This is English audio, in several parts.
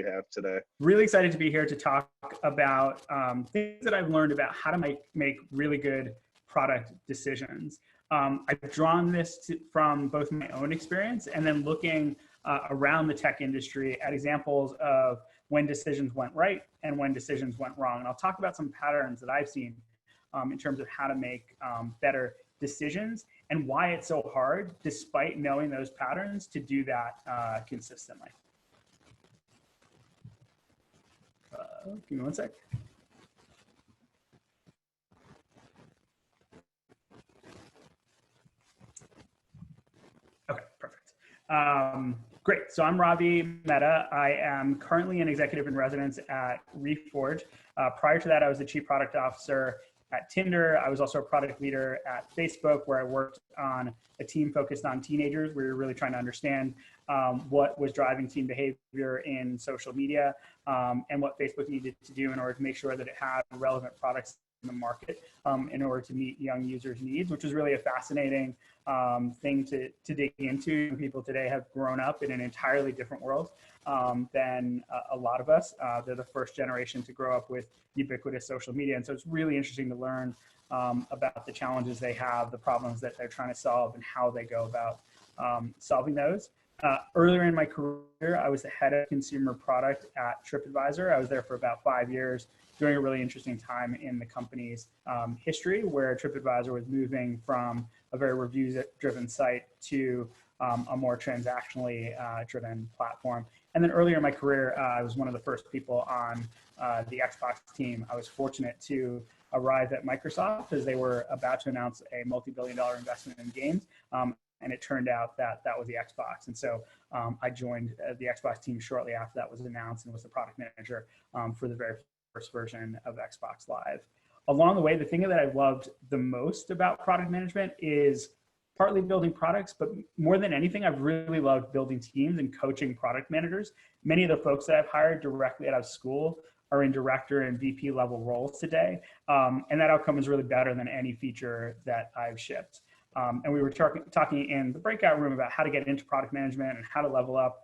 we have today. Really excited to be here to talk about things that I've learned about how to make really good product decisions. I've drawn this from both my own experience and then looking around the tech industry at examples of when decisions went right and when decisions went wrong. And I'll talk about some patterns that I've seen in terms of how to make better decisions and why it's so hard, despite knowing those patterns, to do that consistently. Give me one sec. Okay, perfect. Great. So I'm Ravi Mehta. I am currently an executive in residence at Reforge. Prior to that, I was the chief product officer at Tinder. I was also a product leader at Facebook, where I worked on a team focused on teenagers. We were really trying to understand what was driving teen behavior in social media and what Facebook needed to do in order to make sure that it had relevant products in the market in order to meet young users' needs, which was really a fascinating thing to dig into. People today have grown up in an entirely different world than a lot of us. They're the first generation to grow up with ubiquitous social media. And so it's really interesting to learn about the challenges they have, the problems that they're trying to solve, and how they go about solving those. Earlier in my career, I was the head of consumer product at TripAdvisor. I was there for about 5 years, during a really interesting time in the company's history, where TripAdvisor was moving from a very reviews-driven site to a more transactionally driven platform. And then earlier in my career, I was one of the first people on the Xbox team. I was fortunate to arrive at Microsoft as they were about to announce a multi-billion-dollar investment in games. And it turned out that that was the Xbox. And so I joined the Xbox team shortly after that was announced and was the product manager for the very first version of Xbox Live. Along the way, the thing that I loved the most about product management is partly building products, but more than anything, I've really loved building teams and coaching product managers. Many of the folks that I've hired directly out of school are in director and VP level roles today. And that outcome is really better than any feature that I've shipped. And we were talking in the breakout room about how to get into product management and how to level up.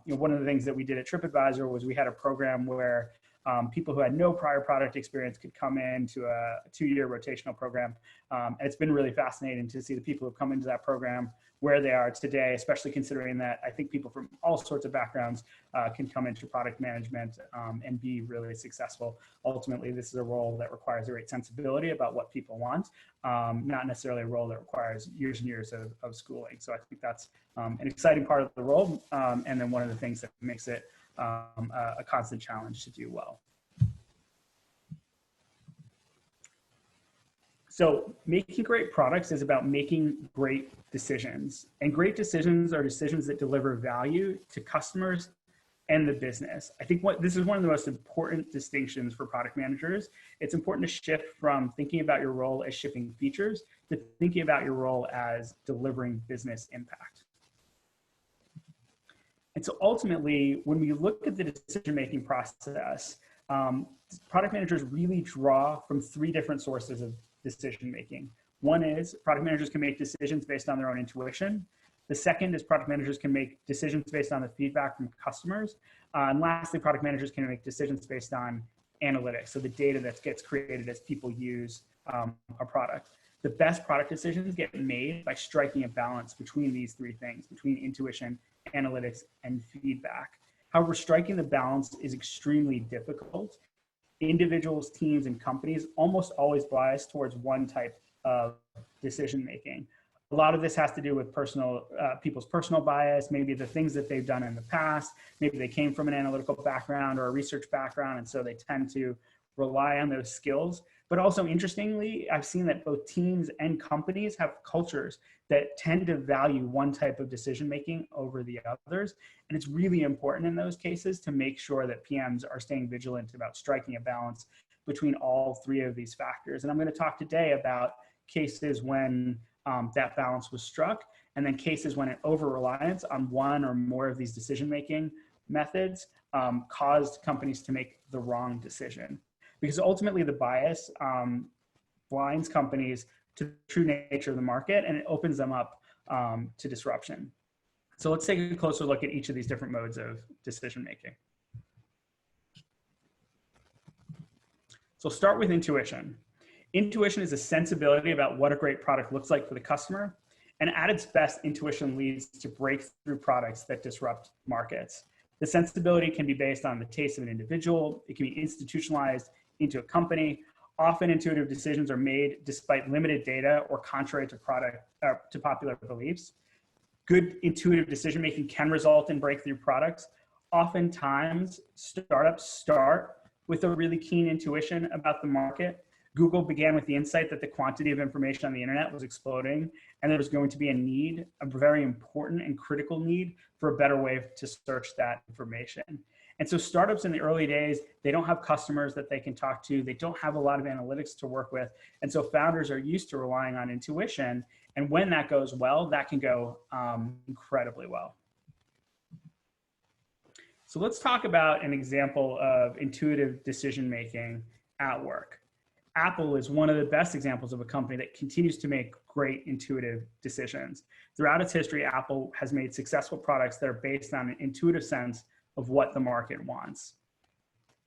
One of the things that we did at TripAdvisor was we had a program where people who had no prior product experience could come into a 2-year rotational program. And it's been really fascinating to see the people who come into that program where they are today, especially considering that I think people from all sorts of backgrounds can come into product management and be really successful. Ultimately, this is a role that requires a great sensibility about what people want, not necessarily a role that requires years and years of schooling. So I think that's an exciting part of the role, and then one of the things that makes it a constant challenge to do well. So making great products is about making great decisions, and great decisions are decisions that deliver value to customers and the business. I think this is one of the most important distinctions for product managers. It's important to shift from thinking about your role as shipping features to thinking about your role as delivering business impact. And so ultimately, when we look at the decision-making process, product managers really draw from 3 different sources of decision-making. One is product managers can make decisions based on their own intuition. The second is product managers can make decisions based on the feedback from customers. And lastly, product managers can make decisions based on analytics, so the data that gets created as people use a product. The best product decisions get made by striking a balance between these 3 things, between intuition, analytics, and feedback. However, striking the balance is extremely difficult. Individuals, teams, and companies almost always bias towards one type of decision-making. A lot of this has to do with people's personal bias, maybe the things that they've done in the past, maybe they came from an analytical background or a research background, and so they tend to rely on those skills. But also, interestingly, I've seen that both teams and companies have cultures that tend to value one type of decision-making over the others. And it's really important in those cases to make sure that PMs are staying vigilant about striking a balance between all 3 of these factors. And I'm going to talk today about cases when that balance was struck, and then cases when an over-reliance on one or more of these decision-making methods caused companies to make the wrong decision. Because ultimately the bias blinds companies to the true nature of the market, and it opens them up to disruption. So let's take a closer look at each of these different modes of decision-making. So start with intuition. Intuition is a sensibility about what a great product looks like for the customer. And at its best, intuition leads to breakthrough products that disrupt markets. The sensibility can be based on the taste of an individual. It can be institutionalized into a company. Often intuitive decisions are made despite limited data or contrary to popular beliefs. Good intuitive decision-making can result in breakthrough products. Oftentimes, startups start with a really keen intuition about the market. Google began with the insight that the quantity of information on the internet was exploding, and there was going to be a need, a very important and critical need for a better way to search that information. And so startups in the early days, they don't have customers that they can talk to. They don't have a lot of analytics to work with. And so founders are used to relying on intuition. And when that goes well, that can go incredibly well. So let's talk about an example of intuitive decision-making at work. Apple is one of the best examples of a company that continues to make great intuitive decisions. Throughout its history, Apple has made successful products that are based on an intuitive sense of what the market wants.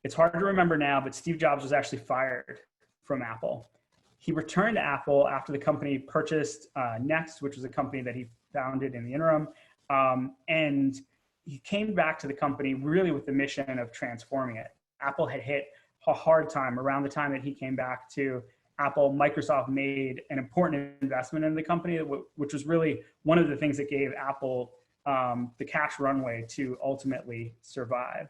It's hard to remember now, but Steve Jobs was actually fired from Apple. He returned to Apple after the company purchased Next, which was a company that he founded in the interim. And he came back to the company really with the mission of transforming it. Apple had hit a hard time around the time that he came back to Apple. Microsoft made an important investment in the company, which was really one of the things that gave Apple the cash runway to ultimately survive.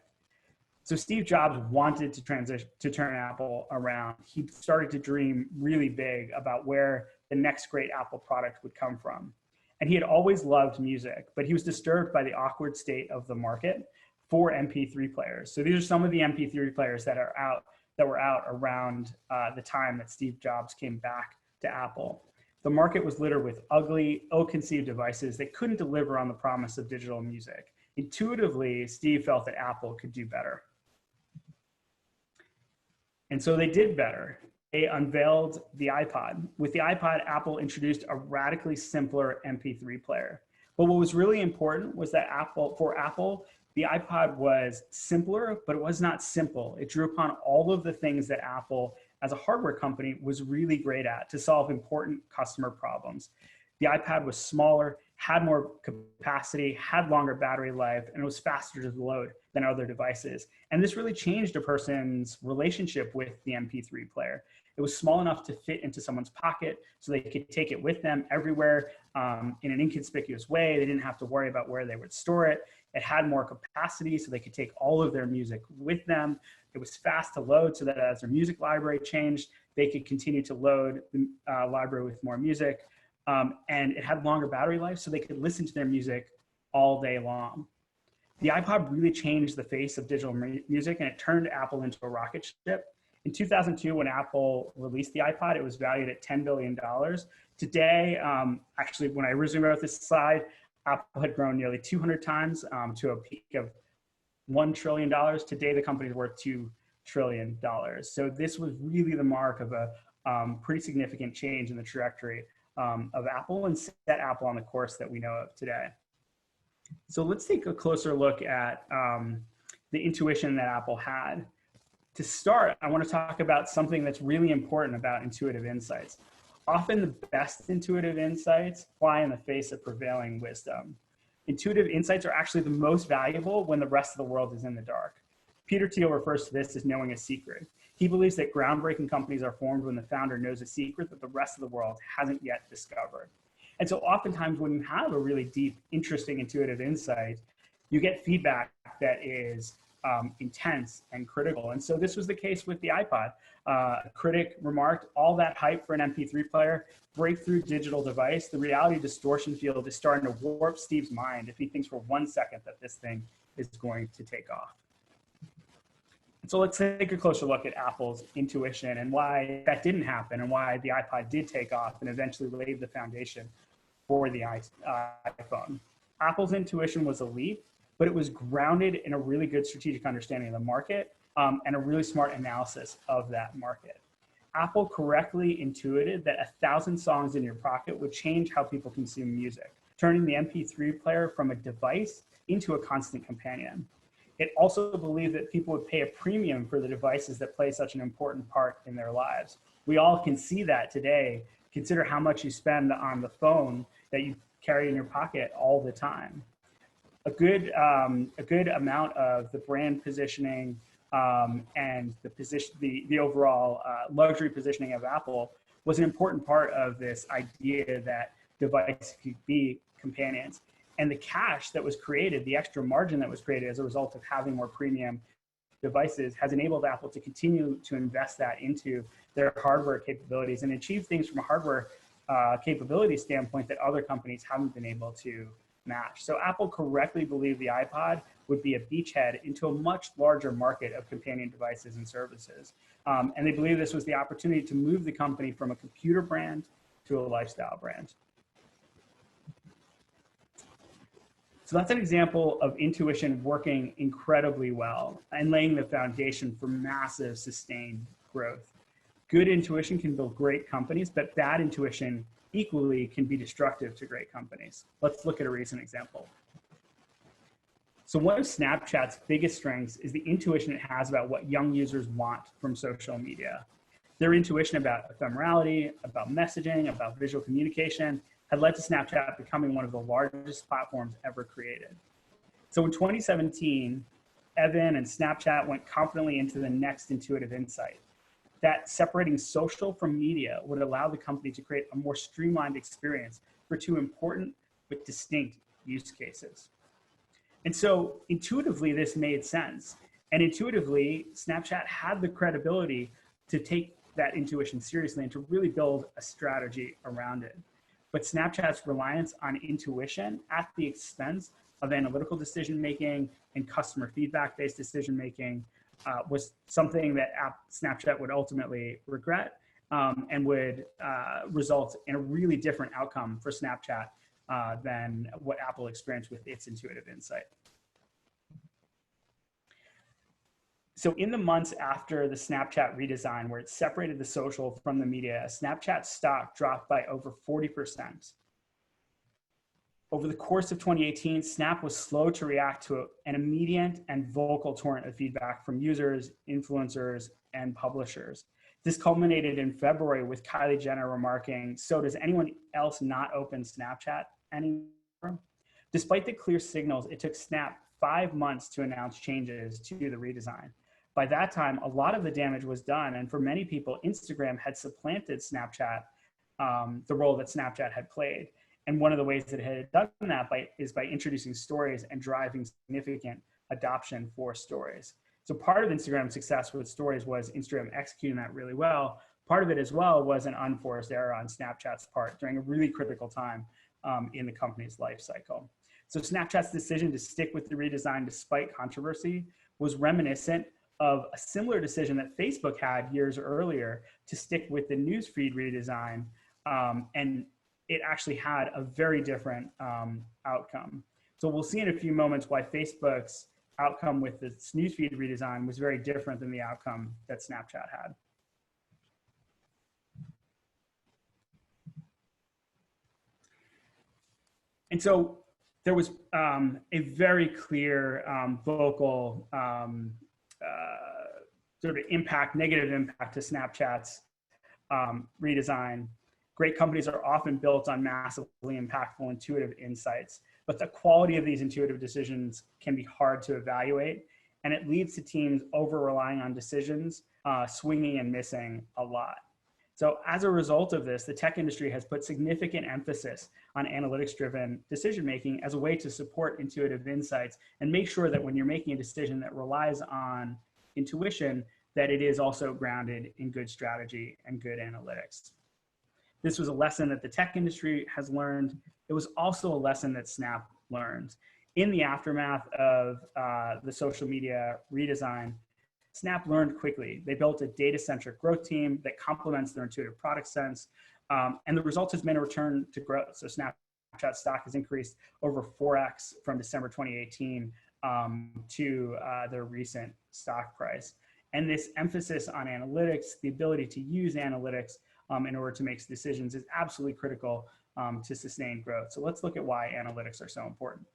So Steve Jobs wanted to turn Apple around. He started to dream really big about where the next great Apple product would come from. And he had always loved music, but he was disturbed by the awkward state of the market for MP3 players. So these are some of the MP3 players that were out around the time that Steve Jobs came back to Apple. The market was littered with ugly, ill-conceived devices that couldn't deliver on the promise of digital music. Intuitively, Steve felt that Apple could do better. And so they did better. They unveiled the iPod. With the iPod, Apple introduced a radically simpler MP3 player. But what was really important was that for Apple, the iPod was simpler, but it was not simple. It drew upon all of the things that Apple, as a hardware company, was really great at to solve important customer problems. The iPad was smaller, had more capacity, had longer battery life, and it was faster to load than other devices. And this really changed a person's relationship with the MP3 player. It was small enough to fit into someone's pocket so they could take it with them everywhere in an inconspicuous way. They didn't have to worry about where they would store it. It had more capacity so they could take all of their music with them. It was fast to load so that as their music library changed, they could continue to load the library with more music. And it had longer battery life so they could listen to their music all day long. The iPod really changed the face of digital music, and it turned Apple into a rocket ship. In 2002, when Apple released the iPod, it was valued at $10 billion. Today, actually, when I originally wrote this slide, Apple had grown nearly 200 times to a peak of $1 trillion. Today, the company is worth $2 trillion. So this was really the mark of a pretty significant change in the trajectory of Apple and set Apple on the course that we know of today. So let's take a closer look at the intuition that Apple had. To start, I want to talk about something that's really important about intuitive insights. Often the best intuitive insights fly in the face of prevailing wisdom. Intuitive insights are actually the most valuable when the rest of the world is in the dark. Peter Thiel refers to this as knowing a secret. He believes that groundbreaking companies are formed when the founder knows a secret that the rest of the world hasn't yet discovered. And so oftentimes when you have a really deep, interesting intuitive insight, you get feedback that is intense and critical. And so this was the case with the iPod. A critic remarked, all that hype for an MP3 player, breakthrough digital device, the reality distortion field is starting to warp Steve's mind if he thinks for 1 second that this thing is going to take off. So let's take a closer look at Apple's intuition and why that didn't happen and why the iPod did take off and eventually laid the foundation for the iPhone. Apple's intuition was elite, but it was grounded in a really good strategic understanding of the market and a really smart analysis of that market. Apple correctly intuited that 1,000 songs in your pocket would change how people consume music, turning the MP3 player from a device into a constant companion. It also believed that people would pay a premium for the devices that play such an important part in their lives. We all can see that today. Consider how much you spend on the phone that you carry in your pocket all the time. A good amount of the brand positioning and the overall luxury positioning of Apple was an important part of this idea that devices could be companions. And the cash that was created, the extra margin that was created as a result of having more premium devices, has enabled Apple to continue to invest that into their hardware capabilities and achieve things from a hardware capability standpoint that other companies haven't been able to match. So Apple correctly believed the iPod would be a beachhead into a much larger market of companion devices and services. And they believe this was the opportunity to move the company from a computer brand to a lifestyle brand. So that's an example of intuition working incredibly well and laying the foundation for massive sustained growth. Good intuition can build great companies, but bad intuition equally can be destructive to great companies. Let's look at a recent example. So one of Snapchat's biggest strengths is the intuition it has about what young users want from social media. Their intuition about ephemerality, about messaging, about visual communication had led to Snapchat becoming one of the largest platforms ever created. So in 2017, Evan and Snapchat went confidently into the next intuitive insight, that separating social from media would allow the company to create a more streamlined experience for two important but distinct use cases. And so intuitively, this made sense. And intuitively, Snapchat had the credibility to take that intuition seriously and to really build a strategy around it. But Snapchat's reliance on intuition at the expense of analytical decision-making and customer feedback-based decision-making was something that Snapchat would ultimately regret and would result in a really different outcome for Snapchat than what Apple experienced with its intuitive insight. So in the months after the Snapchat redesign, where it separated the social from the media, Snapchat stock dropped by over 40%. Over the course of 2018, Snap was slow to react to an immediate and vocal torrent of feedback from users, influencers, and publishers. This culminated in February with Kylie Jenner remarking, "So does anyone else not open Snapchat anymore?" Despite the clear signals, it took Snap 5 months to announce changes to the redesign. By that time, a lot of the damage was done, and for many people, Instagram had supplanted Snapchat, the role that Snapchat had played. And one of the ways that it had done that is by introducing stories and driving significant adoption for stories. So part of Instagram's success with stories was Instagram executing that really well. Part of it as well was an unforced error on Snapchat's part during a really critical time in the company's life cycle. So Snapchat's decision to stick with the redesign despite controversy was reminiscent of a similar decision that Facebook had years earlier to stick with the newsfeed redesign, and it actually had a very different outcome. So we'll see in a few moments why Facebook's outcome with this newsfeed redesign was very different than the outcome that Snapchat had. And so there was a very clear vocal sort of negative impact to Snapchat's redesign. Great companies are often built on massively impactful intuitive insights, but the quality of these intuitive decisions can be hard to evaluate, and it leads to teams over-relying on decisions, swinging and missing a lot. So as a result of this, the tech industry has put significant emphasis on analytics-driven decision-making as a way to support intuitive insights and make sure that when you're making a decision that relies on intuition, that it is also grounded in good strategy and good analytics. This was a lesson that the tech industry has learned. It was also a lesson that Snap learned. In the aftermath of the social media redesign, Snap learned quickly. They built a data-centric growth team that complements their intuitive product sense, and the result has been a return to growth. So Snapchat stock has increased over 4x from December 2018 to their recent stock price. And this emphasis on analytics, the ability to use analytics in order to make decisions, is absolutely critical to sustain growth. So let's look at why analytics are so important.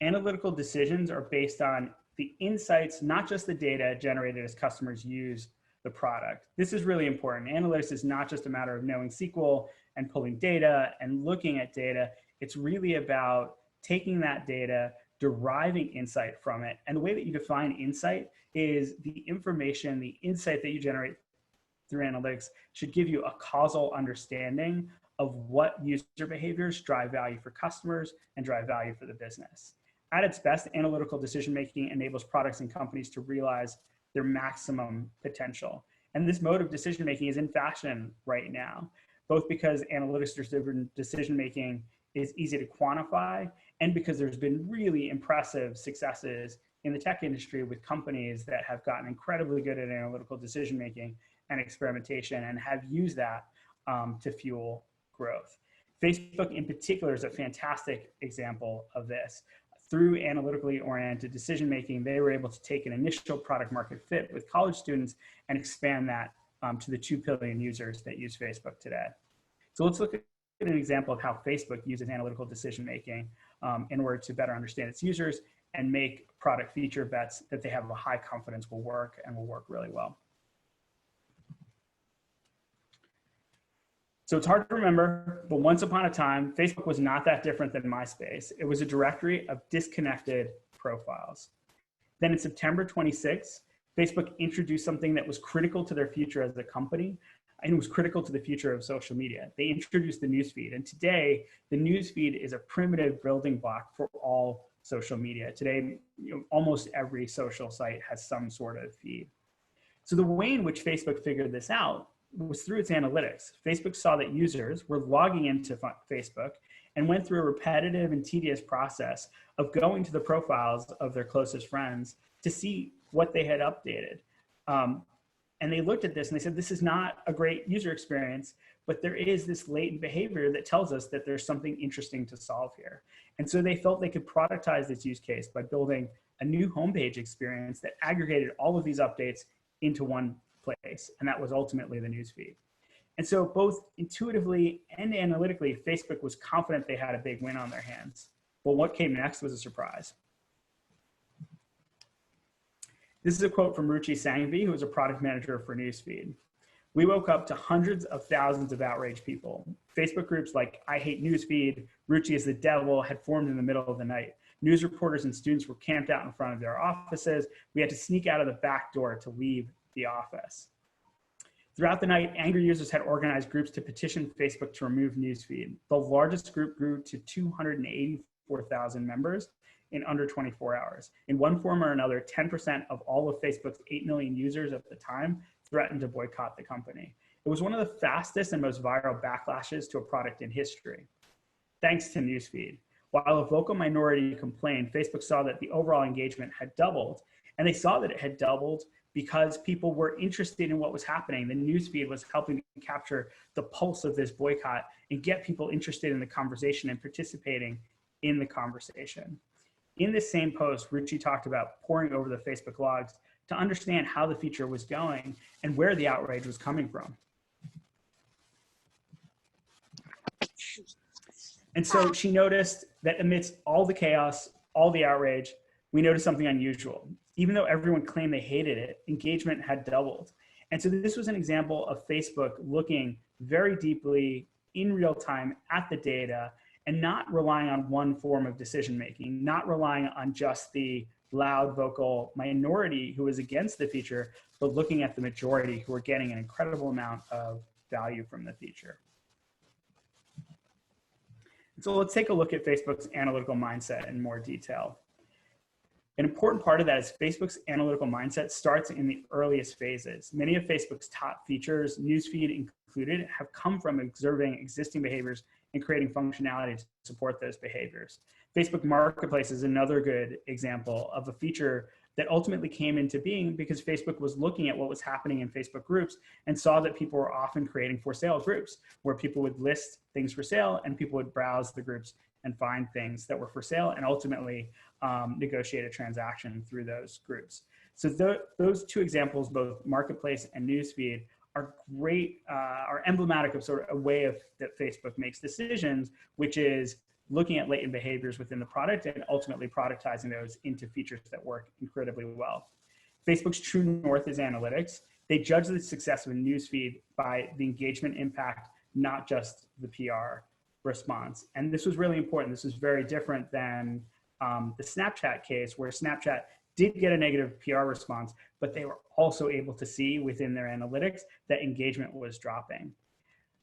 Analytical decisions are based on the insights, not just the data generated as customers use the product. This is really important. Analytics is not just a matter of knowing SQL and pulling data and looking at data. It's really about taking that data, deriving insight from it. And the way that you define insight is the information, the insight that you generate through analytics should give you a causal understanding of what user behaviors drive value for customers and drive value for the business. At its best, analytical decision-making enables products and companies to realize their maximum potential. And this mode of decision-making is in fashion right now, both because analytics-driven decision-making is easy to quantify and because there's been really impressive successes in the tech industry with companies that have gotten incredibly good at analytical decision-making and experimentation and have used that to fuel growth. Facebook in particular is a fantastic example of this. Through analytically oriented decision-making, they were able to take an initial product market fit with college students and expand that to the 2 billion users that use Facebook today. So let's look at an example of how Facebook uses analytical decision-making in order to better understand its users and make product feature bets that they have a high confidence will work and will work really well. So it's hard to remember, but once upon a time, Facebook was not that different than MySpace. It was a directory of disconnected profiles. Then in September 26, Facebook introduced something that was critical to their future as a company, and it was critical to the future of social media. They introduced the newsfeed, and today, the newsfeed is a primitive building block for all social media. Today, almost every social site has some sort of feed. So the way in which Facebook figured this out was through its analytics. Facebook saw that users were logging into Facebook and went through a repetitive and tedious process of going to the profiles of their closest friends to see what they had updated. And they looked at this and they said, this is not a great user experience, but there is this latent behavior that tells us that there's something interesting to solve here. And so they felt they could productize this use case by building a new homepage experience that aggregated all of these updates into one place, and that was ultimately the newsfeed. And so both intuitively and analytically, Facebook was confident they had a big win on their hands. Well, what came next was a surprise. This is a quote from Ruchi Sangvi, who was a product manager for Newsfeed. We woke up to hundreds of thousands of outraged people. Facebook groups like I Hate Newsfeed, Ruchi is the Devil had formed in the middle of the night. News reporters and students were camped out in front of their offices. We had to sneak out of the back door to leave the office. Throughout the night, angry users had organized groups to petition Facebook to remove Newsfeed. The largest group grew to 284,000 members in under 24 hours. In one form or another, 10% of all of Facebook's 8 million users at the time threatened to boycott the company. It was one of the fastest and most viral backlashes to a product in history, thanks to Newsfeed. While a vocal minority complained, Facebook saw that the overall engagement had doubled, and they saw that it had doubled because people were interested in what was happening. The newsfeed was helping to capture the pulse of this boycott and get people interested in the conversation and participating in the conversation. In this same post, Ruchi talked about poring over the Facebook logs to understand how the feature was going and where the outrage was coming from. And so she noticed that amidst all the chaos, all the outrage, we noticed something unusual. Even though everyone claimed they hated it, engagement had doubled. And so this was an example of Facebook looking very deeply in real time at the data and not relying on one form of decision-making, not relying on just the loud vocal minority who was against the feature, but looking at the majority who were getting an incredible amount of value from the feature. So let's take a look at Facebook's analytical mindset in more detail. An important part of that is Facebook's analytical mindset starts in the earliest phases. Many of Facebook's top features, newsfeed included, have come from observing existing behaviors and creating functionality to support those behaviors. Facebook Marketplace is another good example of a feature that ultimately came into being because Facebook was looking at what was happening in Facebook groups and saw that people were often creating for sale groups where people would list things for sale and people would browse the groups and find things that were for sale and ultimately negotiate a transaction through those groups. So those two examples, both Marketplace and Newsfeed, are great, are emblematic of sort of a way of that Facebook makes decisions, which is looking at latent behaviors within the product and ultimately productizing those into features that work incredibly well. Facebook's true north is analytics. They judge the success of a newsfeed by the engagement impact, not just the PR response. And this was really important. This was very different than the Snapchat case, where Snapchat did get a negative PR response, but they were also able to see within their analytics that engagement was dropping.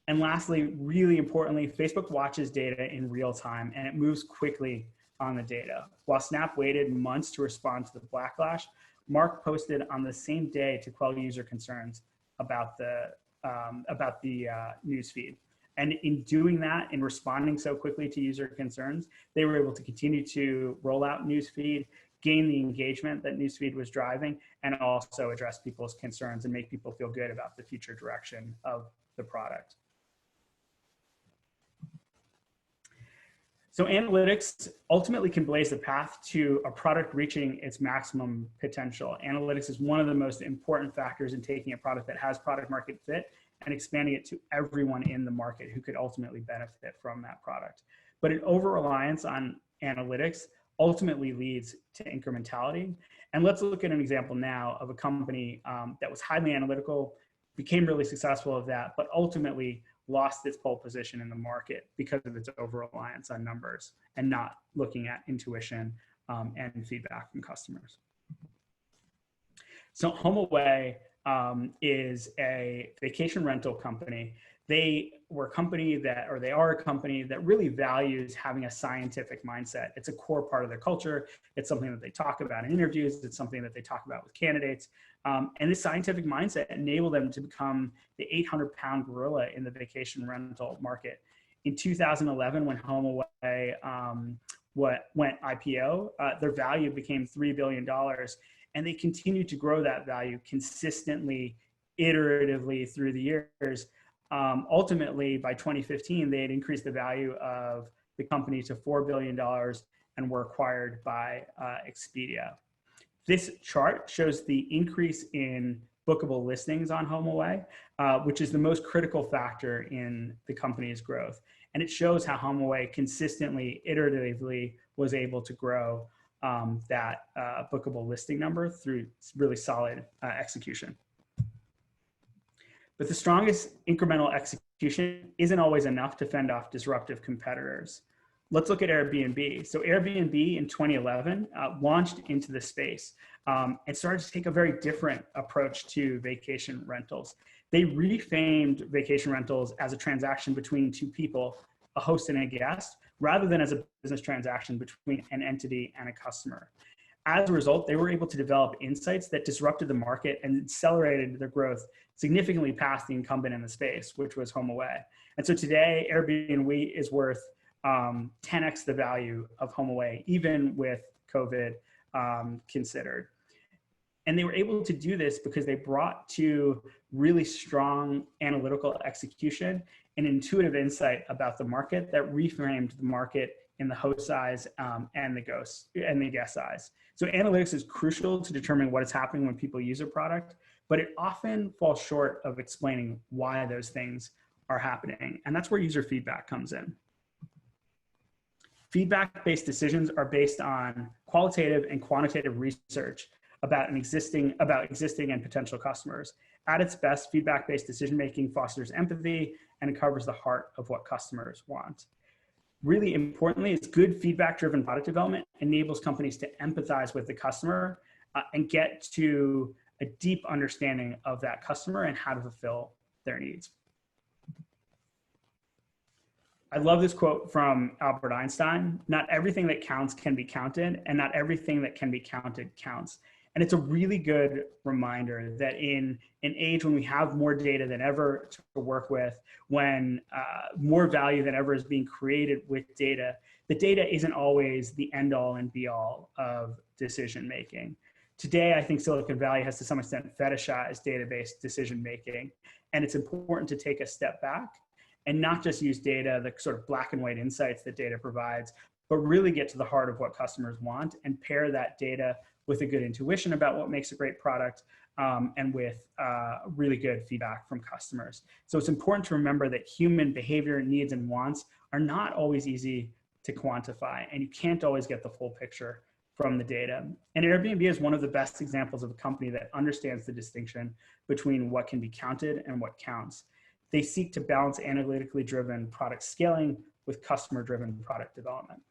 And lastly, really importantly, Facebook watches data in real time and it moves quickly on the data. While Snap waited months to respond to the backlash, Mark posted on the same day to quell user concerns about the newsfeed. And in doing that, in responding so quickly to user concerns, they were able to continue to roll out newsfeed, gain the engagement that newsfeed was driving, and also address people's concerns and make people feel good about the future direction of the product. So analytics ultimately can blaze the path to a product reaching its maximum potential. Analytics is one of the most important factors in taking a product that has product market fit and expanding it to everyone in the market who could ultimately benefit from that product. But an over-reliance on analytics ultimately leads to incrementality. And let's look at an example now of a company that was highly analytical, became really successful of that, but ultimately lost its pole position in the market because of its over-reliance on numbers and not looking at intuition and feedback from customers. So HomeAway is a vacation rental company. They are a company that really values having a scientific mindset. It's a core part of their culture. It's something that they talk about in interviews. It's something that they talk about with candidates. And this scientific mindset enabled them to become the 800-pound gorilla in the vacation rental market. In 2011, when HomeAway went IPO, their value became $3 billion. And they continued to grow that value consistently, iteratively through the years. Ultimately, by 2015, they had increased the value of the company to $4 billion and were acquired by Expedia. This chart shows the increase in bookable listings on HomeAway, which is the most critical factor in the company's growth. And it shows how HomeAway consistently, iteratively was able to grow that bookable listing number through really solid execution. But the strongest incremental execution isn't always enough to fend off disruptive competitors. Let's look at Airbnb. So Airbnb in 2011 launched into the space and started to take a very different approach to vacation rentals. They refamed vacation rentals as a transaction between two people, a host and a guest, rather than as a business transaction between an entity and a customer. As a result, they were able to develop insights that disrupted the market and accelerated their growth significantly past the incumbent in the space, which was HomeAway. And so today, Airbnb is worth 10x the value of HomeAway, even with COVID considered. And they were able to do this because they brought to really strong analytical execution and intuitive insight about the market that reframed the market in the host size and the guest size. So analytics is crucial to determine what is happening when people use a product, but it often falls short of explaining why those things are happening. And that's where user feedback comes in. Feedback-based decisions are based on qualitative and quantitative research about existing and potential customers. At its best, feedback-based decision-making fosters empathy and it covers the heart of what customers want. Really importantly, it's good feedback-driven product development enables companies to empathize with the customer and get to a deep understanding of that customer and how to fulfill their needs. I love this quote from Albert Einstein: "Not everything that counts can be counted, and not everything that can be counted counts." And it's a really good reminder that in an age when we have more data than ever to work with, when more value than ever is being created with data, the data isn't always the end all and be all of decision making. Today, I think Silicon Valley has to some extent fetishized database decision making, and it's important to take a step back and not just use data, the sort of black and white insights that data provides, but really get to the heart of what customers want and pair that data with a good intuition about what makes a great product and with really good feedback from customers. So it's important to remember that human behavior, needs, and wants are not always easy to quantify, and you can't always get the full picture from the data. And Airbnb is one of the best examples of a company that understands the distinction between what can be counted and what counts. They seek to balance analytically driven product scaling with customer-driven product development.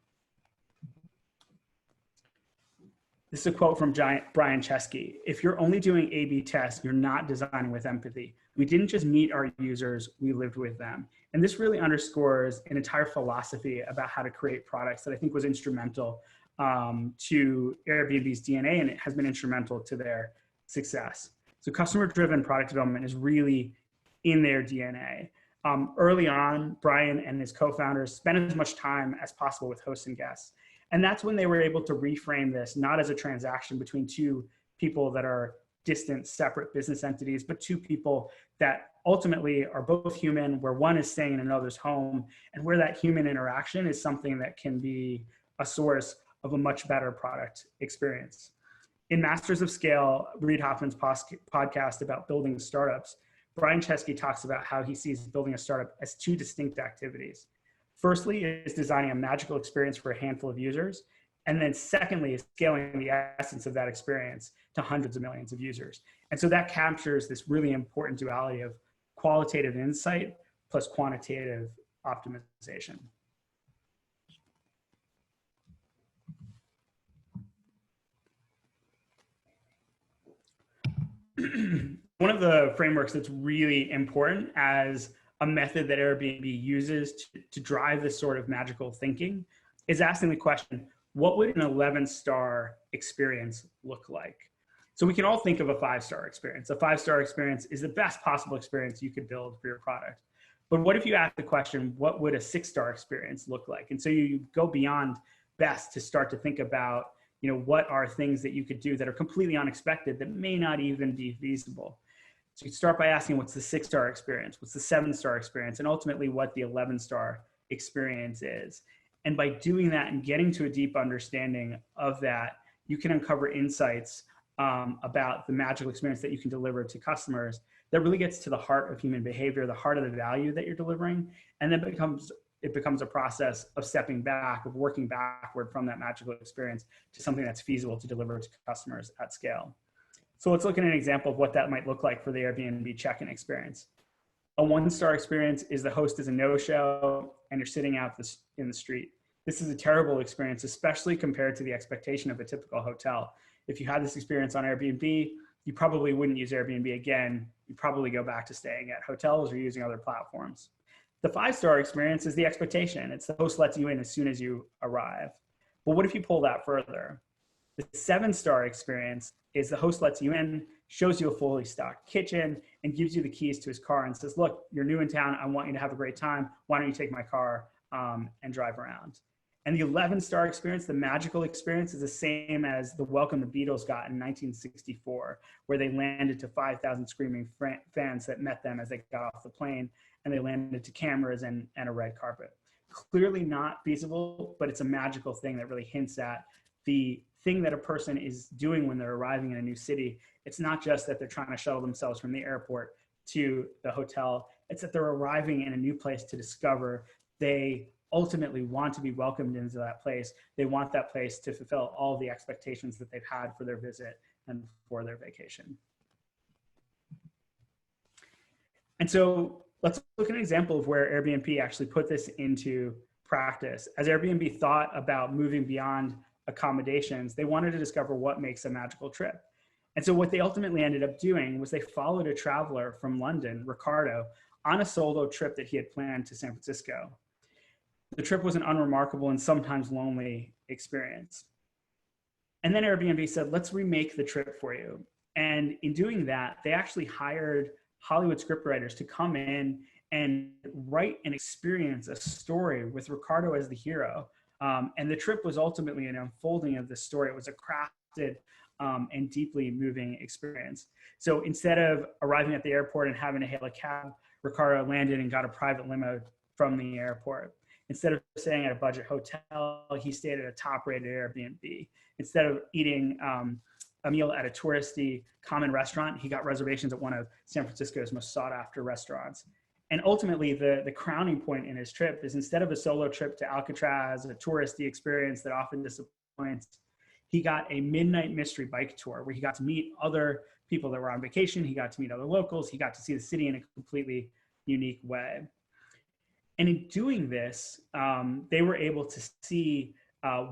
This is a quote from Brian Chesky. "If you're only doing A/B tests, you're not designing with empathy. We didn't just meet our users, we lived with them." And this really underscores an entire philosophy about how to create products that I think was instrumental to Airbnb's DNA, and it has been instrumental to their success. So customer-driven product development is really in their DNA. Early on, Brian and his co-founders spent as much time as possible with hosts and guests. And that's when they were able to reframe this, not as a transaction between two people that are distant, separate business entities, but two people that ultimately are both human, where one is staying in another's home, and where that human interaction is something that can be a source of a much better product experience. In Masters of Scale, Reid Hoffman's podcast about building startups, Brian Chesky talks about how he sees building a startup as two distinct activities. Firstly, is designing a magical experience for a handful of users. And then secondly, is scaling the essence of that experience to hundreds of millions of users. And so that captures this really important duality of qualitative insight plus quantitative optimization. One of the frameworks that's really important as a method that Airbnb uses to drive this sort of magical thinking is asking the question, what would an 11-star experience look like? So we can all think of a 5-star experience. A 5-star experience is the best possible experience you could build for your product. But what if you ask the question, what would a 6-star experience look like? And so you go beyond best to start to think about, what are things that you could do that are completely unexpected that may not even be feasible. So you start by asking, what's the 6-star experience? What's the 7-star experience? And ultimately what the 11-star experience is. And by doing that and getting to a deep understanding of that, you can uncover insights about the magical experience that you can deliver to customers that really gets to the heart of human behavior, the heart of the value that you're delivering. And then it becomes a process of stepping back, of working backward from that magical experience to something that's feasible to deliver to customers at scale. So let's look at an example of what that might look like for the Airbnb check-in experience. A 1-star experience is the host is a no-show and you're sitting out in the street. This is a terrible experience, especially compared to the expectation of a typical hotel. If you had this experience on Airbnb, you probably wouldn't use Airbnb again. You'd probably go back to staying at hotels or using other platforms. The 5-star experience is the expectation. It's the host lets you in as soon as you arrive. But what if you pull that further? The 7-star experience is the host lets you in, shows you a fully stocked kitchen, and gives you the keys to his car and says, look, you're new in town. I want you to have a great time. Why don't you take my car and drive around? And the 11-star experience, the magical experience, is the same as the welcome the Beatles got in 1964, where they landed to 5,000 screaming fans that met them as they got off the plane, and they landed to cameras and a red carpet. Clearly not feasible, but it's a magical thing that really hints at the thing that a person is doing when they're arriving in a new city. It's not just that they're trying to shuttle themselves from the airport to the hotel. It's that they're arriving in a new place to discover. They ultimately want to be welcomed into that place. They want that place to fulfill all the expectations that they've had for their visit and for their vacation. And so let's look at an example of where Airbnb actually put this into practice. As Airbnb thought about moving beyond accommodations, they wanted to discover what makes a magical trip. And so what they ultimately ended up doing was they followed a traveler from London, Ricardo, on a solo trip that he had planned to San Francisco. The trip was an unremarkable and sometimes lonely experience. And then Airbnb said, let's remake the trip for you. And in doing that, they actually hired Hollywood scriptwriters to come in and write and experience a story with Ricardo as the hero. And the trip was ultimately an unfolding of the story. It was a crafted and deeply moving experience. So instead of arriving at the airport and having to hail a cab, Ricardo landed and got a private limo from the airport. Instead of staying at a budget hotel, he stayed at a top-rated Airbnb. Instead of eating a meal at a touristy common restaurant, he got reservations at one of San Francisco's most sought-after restaurants. And ultimately, the crowning point in his trip is instead of a solo trip to Alcatraz, a touristy experience that often disappoints, he got a midnight mystery bike tour where he got to meet other people that were on vacation. He got to meet other locals. He got to see the city in a completely unique way. And in doing this, they were able to see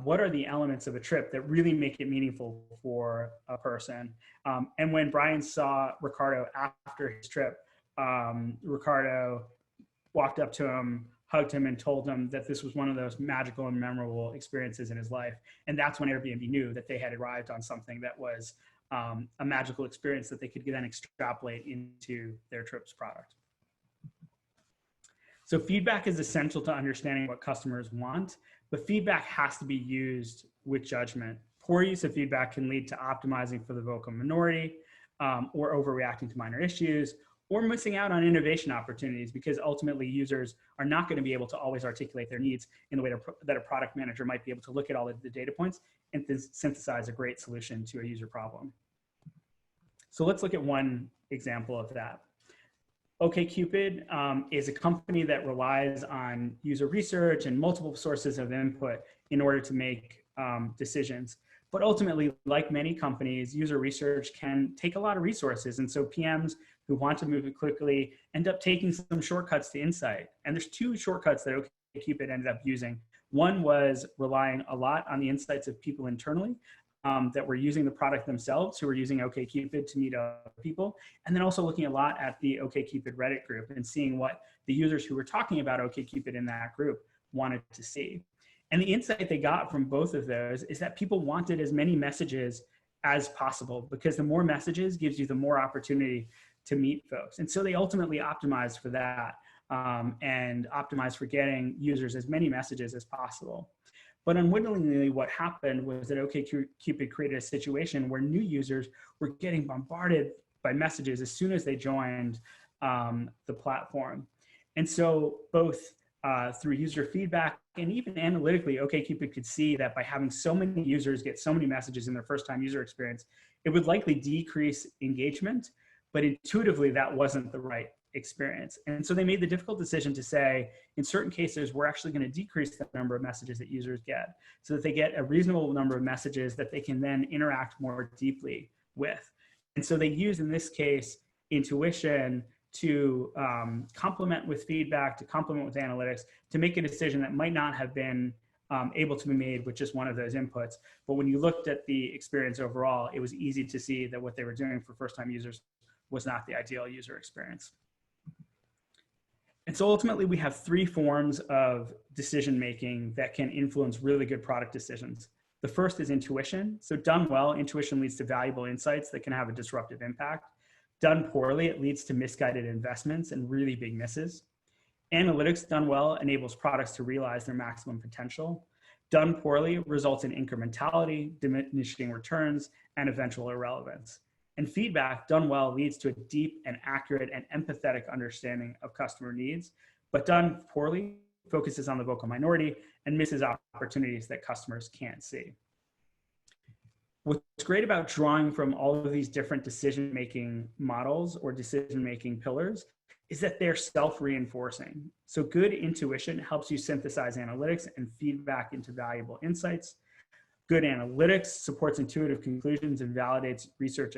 what are the elements of a trip that really make it meaningful for a person. And when Brian saw Ricardo after his trip, Ricardo walked up to him, hugged him, and told him that this was one of those magical and memorable experiences in his life. And that's when Airbnb knew that they had arrived on something that was a magical experience that they could then extrapolate into their trip's product. So feedback is essential to understanding what customers want, but feedback has to be used with judgment. Poor use of feedback can lead to optimizing for the vocal minority, or overreacting to minor issues, or missing out on innovation opportunities, because ultimately users are not going to be able to always articulate their needs in the way that a product manager might be able to look at all of the data points and synthesize a great solution to a user problem. So let's look at one example of that. OkCupid is a company that relies on user research and multiple sources of input in order to make decisions. But ultimately, like many companies, user research can take a lot of resources. And so PMs who want to move it quickly end up taking some shortcuts to insight. And there's two shortcuts that OkCupid ended up using. One was relying a lot on the insights of people internally that were using the product themselves, who were using OkCupid to meet other people. And then also looking a lot at the OkCupid Reddit group and seeing what the users who were talking about OkCupid in that group wanted to see. And the insight they got from both of those is that people wanted as many messages as possible, because the more messages gives you the more opportunity to meet folks. And so they ultimately optimized for that and optimized for getting users as many messages as possible. But unwittingly, what happened was that OkCupid created a situation where new users were getting bombarded by messages as soon as they joined the platform. And so both through user feedback and even analytically, OkCupid could see that by having so many users get so many messages in their first time user experience, it would likely decrease engagement, but intuitively that wasn't the right experience. And so they made the difficult decision to say, in certain cases, we're actually going to decrease the number of messages that users get so that they get a reasonable number of messages that they can then interact more deeply with. And so they use, in this case, intuition to complement with feedback, to complement with analytics, to make a decision that might not have been able to be made with just one of those inputs. But when you looked at the experience overall, it was easy to see that what they were doing for first-time users was not the ideal user experience. And so ultimately, we have three forms of decision-making that can influence really good product decisions. The first is intuition. So done well, intuition leads to valuable insights that can have a disruptive impact. Done poorly, it leads to misguided investments and really big misses. Analytics done well enables products to realize their maximum potential. Done poorly results in incrementality, diminishing returns, and eventual irrelevance. And feedback done well leads to a deep and accurate and empathetic understanding of customer needs, but done poorly focuses on the vocal minority and misses opportunities that customers can't see. What's great about drawing from all of these different decision-making models or decision-making pillars is that they're self-reinforcing. So good intuition helps you synthesize analytics and feedback into valuable insights. Good analytics supports intuitive conclusions and validates research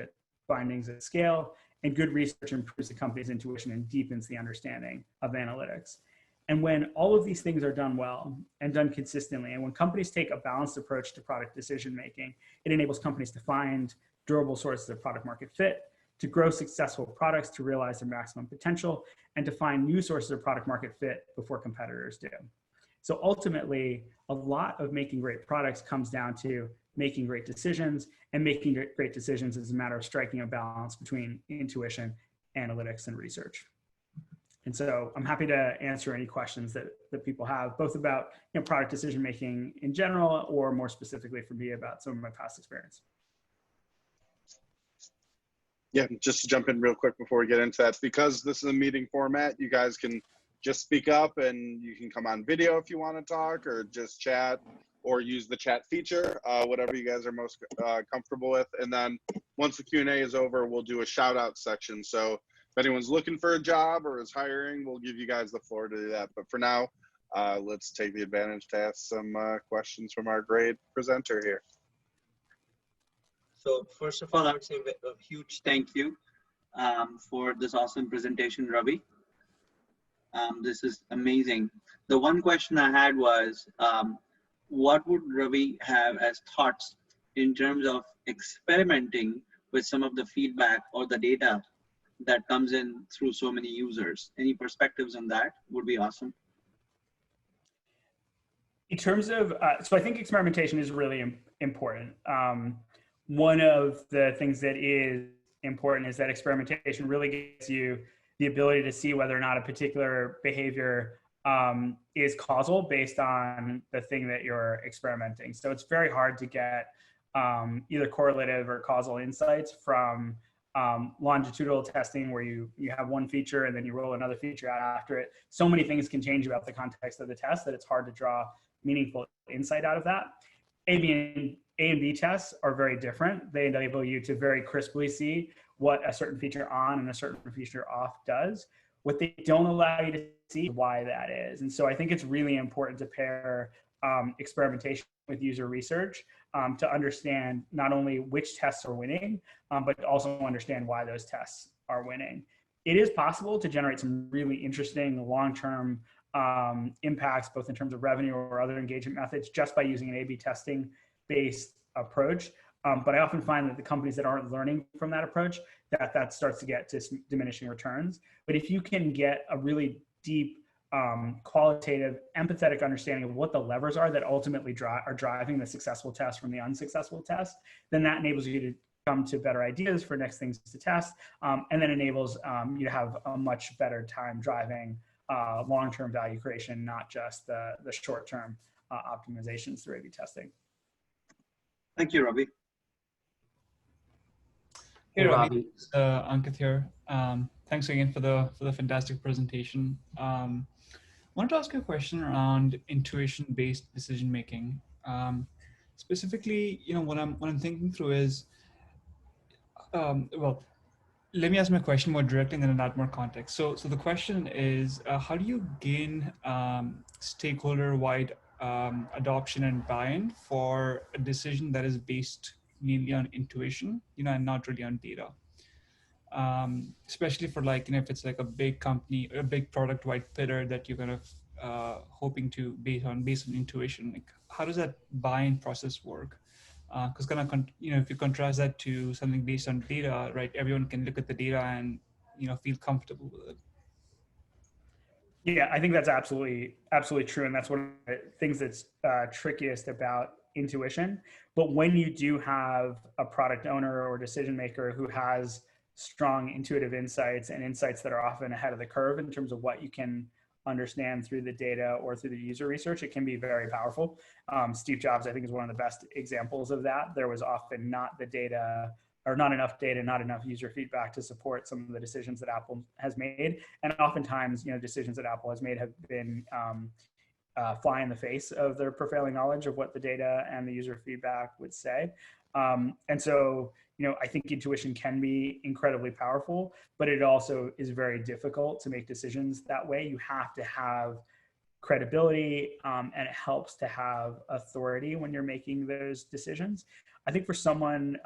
findings at scale, and good research improves the company's intuition and deepens the understanding of analytics. And when all of these things are done well and done consistently, and when companies take a balanced approach to product decision-making, it enables companies to find durable sources of product market fit, to grow successful products to realize their maximum potential, and to find new sources of product market fit before competitors do. So ultimately, a lot of making great products comes down to making great decisions, and making great decisions is a matter of striking a balance between intuition, analytics, and research. And so I'm happy to answer any questions that people have, both about product decision-making in general, or more specifically for me about some of my past experience. Yeah, just to jump in real quick before we get into that, because this is a meeting format, you guys can just speak up, and you can come on video if you want to talk, or just chat, or use the chat feature, whatever you guys are most comfortable with. And then once the Q&A is over, we'll do a shout out section. So if anyone's looking for a job or is hiring, we'll give you guys the floor to do that. But for now, let's take the advantage to ask some questions from our great presenter here. So first of all, I would say a huge thank you for this awesome presentation, Ravi. This is amazing. The one question I had was, what would Ravi have as thoughts in terms of experimenting with some of the feedback or the data that comes in through so many users? Any perspectives on that would be awesome. In terms of, so I think experimentation is really important. One of the things that is important is that experimentation really gives you the ability to see whether or not a particular behavior is causal based on the thing that you're experimenting. So it's very hard to get either correlative or causal insights from longitudinal testing where you have one feature and then you roll another feature out after it. So many things can change about the context of the test that it's hard to draw meaningful insight out of that. A and B tests are very different. They enable you to very crisply see what a certain feature on and a certain feature off does. What they don't allow you to see is why that is. And so I think it's really important to pair experimentation with user research to understand not only which tests are winning, but also understand why those tests are winning. It is possible to generate some really interesting long-term impacts, both in terms of revenue or other engagement methods, just by using an A/B testing based approach. But I often find that the companies that aren't learning from that approach, that starts to get to diminishing returns. But if you can get a really deep, qualitative, empathetic understanding of what the levers are that ultimately are driving the successful test from the unsuccessful test, then that enables you to come to better ideas for next things to test, and then enables you to have a much better time driving long-term value creation, not just the short-term optimizations through A/B testing. Thank you, Ravi. Hey, Ravi. Ankit here. Thanks again for the fantastic presentation. I wanted to ask you a question around intuition-based decision making. Specifically, what I'm thinking through is, well, let me ask my question more directly and then add more context. So the question is, how do you gain stakeholder-wide adoption and buy-in for a decision that is based mainly on intuition, and not really on data? Especially for if it's like a big company, a big product-wide bidder that you're kind of hoping to based on intuition. How does that buy-in process work? Because if you contrast that to something based on data, right? Everyone can look at the data and feel comfortable with it. Yeah, I think that's absolutely true, and that's one of the things that's trickiest about intuition. But when you do have a product owner or decision maker who has strong intuitive insights and insights that are often ahead of the curve in terms of what you can understand through the data or through the user research, it can be very powerful. Steve Jobs, I think, is one of the best examples of that. There was often not the data, or not enough data, not enough user feedback to support some of the decisions that Apple has made. And oftentimes, decisions that Apple has made have been fly in the face of their prevailing knowledge of what the data and the user feedback would say. And so, I think intuition can be incredibly powerful, but it also is very difficult to make decisions that way. You have to have credibility, and it helps to have authority when you're making those decisions. I think for someone,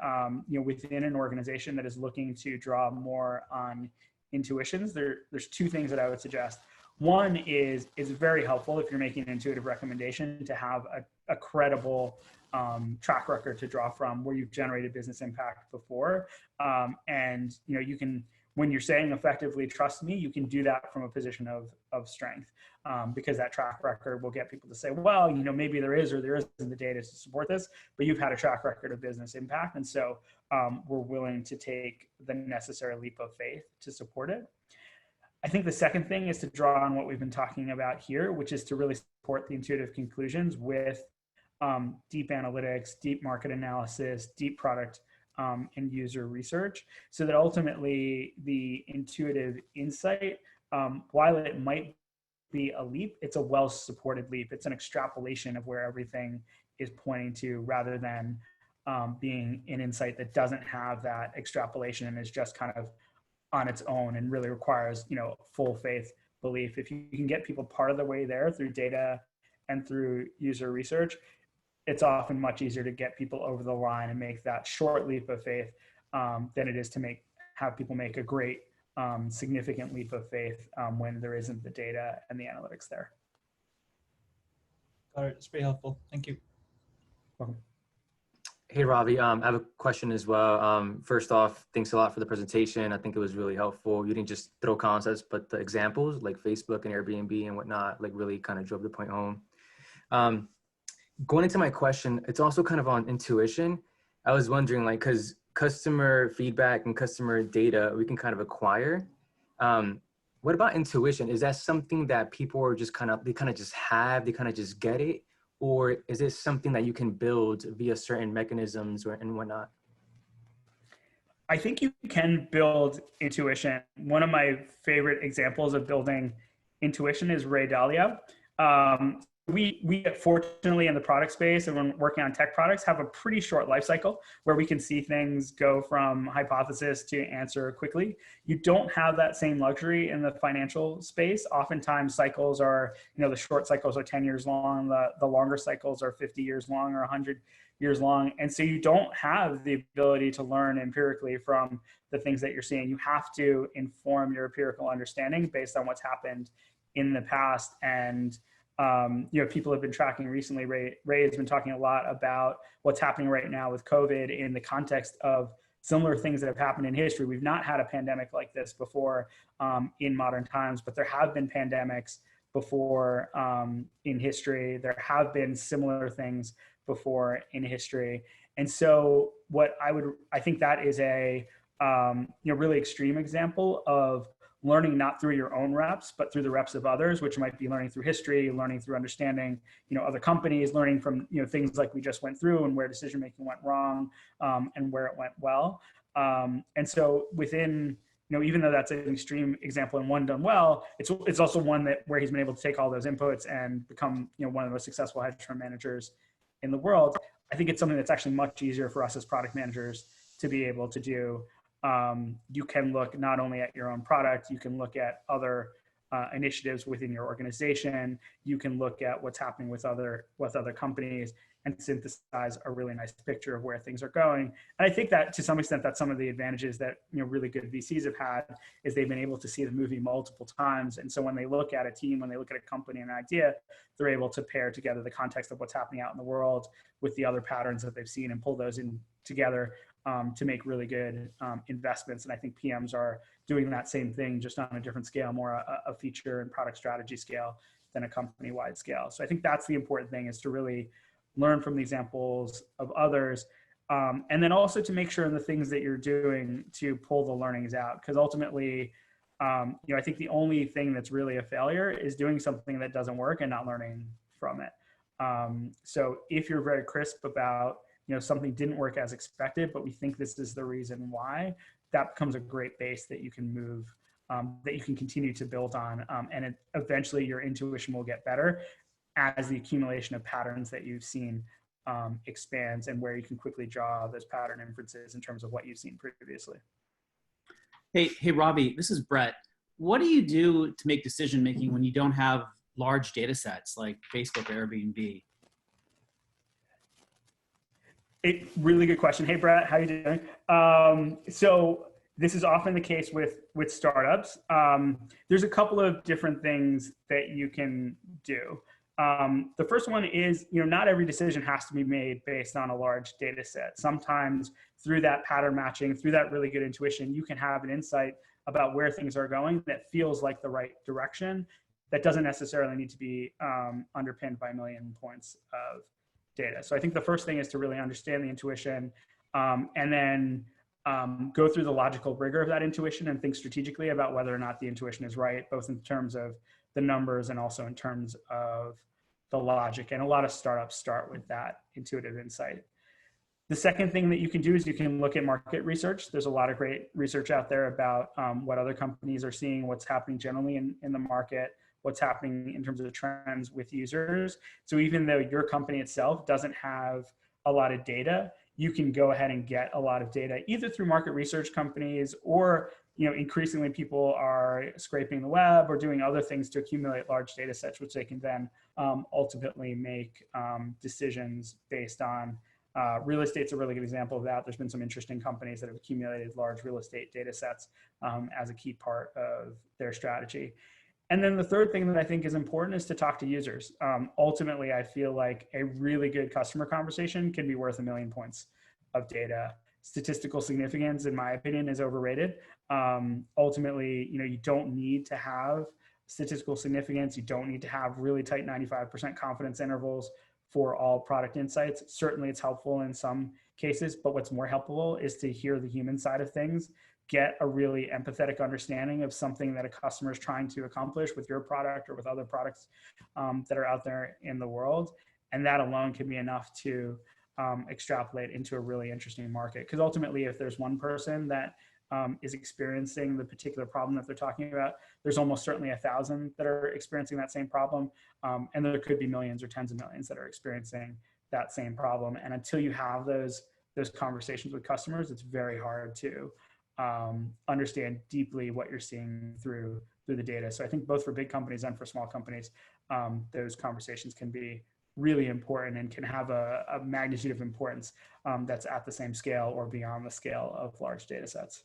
within an organization that is looking to draw more on intuitions, there's two things that I would suggest. One is very helpful if you're making an intuitive recommendation to have a credible track record to draw from where you've generated business impact before. And you can, when you're saying effectively, trust me, you can do that from a position of strength, because that track record will get people to say, well, maybe there is or there isn't the data to support this, but you've had a track record of business impact. And so we're willing to take the necessary leap of faith to support it. I think the second thing is to draw on what we've been talking about here, which is to really support the intuitive conclusions with deep analytics, deep market analysis, deep product and user research, so that ultimately the intuitive insight, while it might be a leap, it's a well-supported leap. It's an extrapolation of where everything is pointing to, rather than being an insight that doesn't have that extrapolation and is just kind of on its own and really requires, full faith belief. If you can get people part of the way there through data and through user research, it's often much easier to get people over the line and make that short leap of faith than it is to have people make a great significant leap of faith when there isn't the data and the analytics there. Got it. It's very helpful. Thank you. Welcome. Hey, Ravi, I have a question as well. First off, thanks a lot for the presentation. I think it was really helpful. You didn't just throw concepts, but the examples like Facebook and Airbnb and whatnot, like really kind of drove the point home. Going into my question, it's also kind of on intuition. I was wondering, like, because customer feedback and customer data, we can kind of acquire. What about intuition? Is that something that people are just they kind of just get it? Or is this something that you can build via certain mechanisms and whatnot? I think you can build intuition. One of my favorite examples of building intuition is Ray Dalio. We fortunately in the product space and when working on tech products have a pretty short life cycle where we can see things go from hypothesis to answer quickly. You don't have that same luxury in the financial space. Oftentimes cycles are, the short cycles are 10 years long, the longer cycles are 50 years long or 100 years long. And so you don't have the ability to learn empirically from the things that you're seeing. You have to inform your empirical understanding based on what's happened in the past. And people have been tracking recently. Ray has been talking a lot about what's happening right now with COVID in the context of similar things that have happened in history. We've not had a pandemic like this before in modern times, but there have been pandemics before in history. There have been similar things before in history. And so I think that is a really extreme example of learning not through your own reps, but through the reps of others, which might be learning through history, learning through understanding, other companies, learning from, things like we just went through and where decision-making went wrong and where it went well. And so within, even though that's an extreme example and one done well, it's also one where he's been able to take all those inputs and become, one of the most successful hedge fund managers in the world. I think it's something that's actually much easier for us as product managers to be able to do. You can look not only at your own product, you can look at other initiatives within your organization. You can look at what's happening with other companies and synthesize a really nice picture of where things are going. And I think that to some extent, that's some of the advantages that really good VCs have had is they've been able to see the movie multiple times. And so when they look at a team, when they look at a company and an idea, they're able to pair together the context of what's happening out in the world with the other patterns that they've seen and pull those in together to make really good investments. And I think PMs are doing that same thing, just on a different scale, more a feature and product strategy scale than a company-wide scale. So I think that's the important thing, is to really learn from the examples of others. And then also to make sure in the things that you're doing to pull the learnings out. Because ultimately, I think the only thing that's really a failure is doing something that doesn't work and not learning from it. So if you're very crisp about, something didn't work as expected, but we think this is the reason why, that becomes a great base that you can move, that you can continue to build on. And eventually your intuition will get better as the accumulation of patterns that you've seen expands, and where you can quickly draw those pattern inferences in terms of what you've seen previously. Hey, Ravi, this is Brett. What do you do to make decision-making when you don't have large data sets like Facebook or Airbnb? Really good question. Hey, Brett, how you doing? So this is often the case with startups. There's a couple of different things that you can do. The first one is, not every decision has to be made based on a large data set. Sometimes through that pattern matching, through that really good intuition, you can have an insight about where things are going that feels like the right direction, that doesn't necessarily need to be underpinned by a million points of data. So I think the first thing is to really understand the intuition, and then go through the logical rigor of that intuition and think strategically about whether or not the intuition is right, both in terms of the numbers and also in terms of the logic. And a lot of startups start with that intuitive insight. The second thing that you can do is you can look at market research. There's a lot of great research out there about what other companies are seeing, what's happening generally in the market, what's happening in terms of trends with users. So even though your company itself doesn't have a lot of data, you can go ahead and get a lot of data either through market research companies, or increasingly people are scraping the web or doing other things to accumulate large data sets, which they can then ultimately make decisions based on. Real estate's a really good example of that. There's been some interesting companies that have accumulated large real estate data sets as a key part of their strategy. And then the third thing that I think is important is to talk to users. Ultimately, I feel like a really good customer conversation can be worth 1 million points of data. Statistical significance, in my opinion, is overrated. Ultimately, you don't need to have statistical significance. You don't need to have really tight 95% confidence intervals for all product insights. Certainly it's helpful in some cases, but what's more helpful is to hear the human side of things, get a really empathetic understanding of something that a customer is trying to accomplish with your product or with other products that are out there in the world. And that alone can be enough to extrapolate into a really interesting market. Because ultimately, if there's one person that is experiencing the particular problem that they're talking about, there's almost certainly 1,000 that are experiencing that same problem. And there could be millions or tens of millions that are experiencing that same problem. And until you have those conversations with customers, it's very hard to understand deeply what you're seeing through the data. So I think both for big companies and for small companies, those conversations can be really important and can have a magnitude of importance that's at the same scale or beyond the scale of large data sets.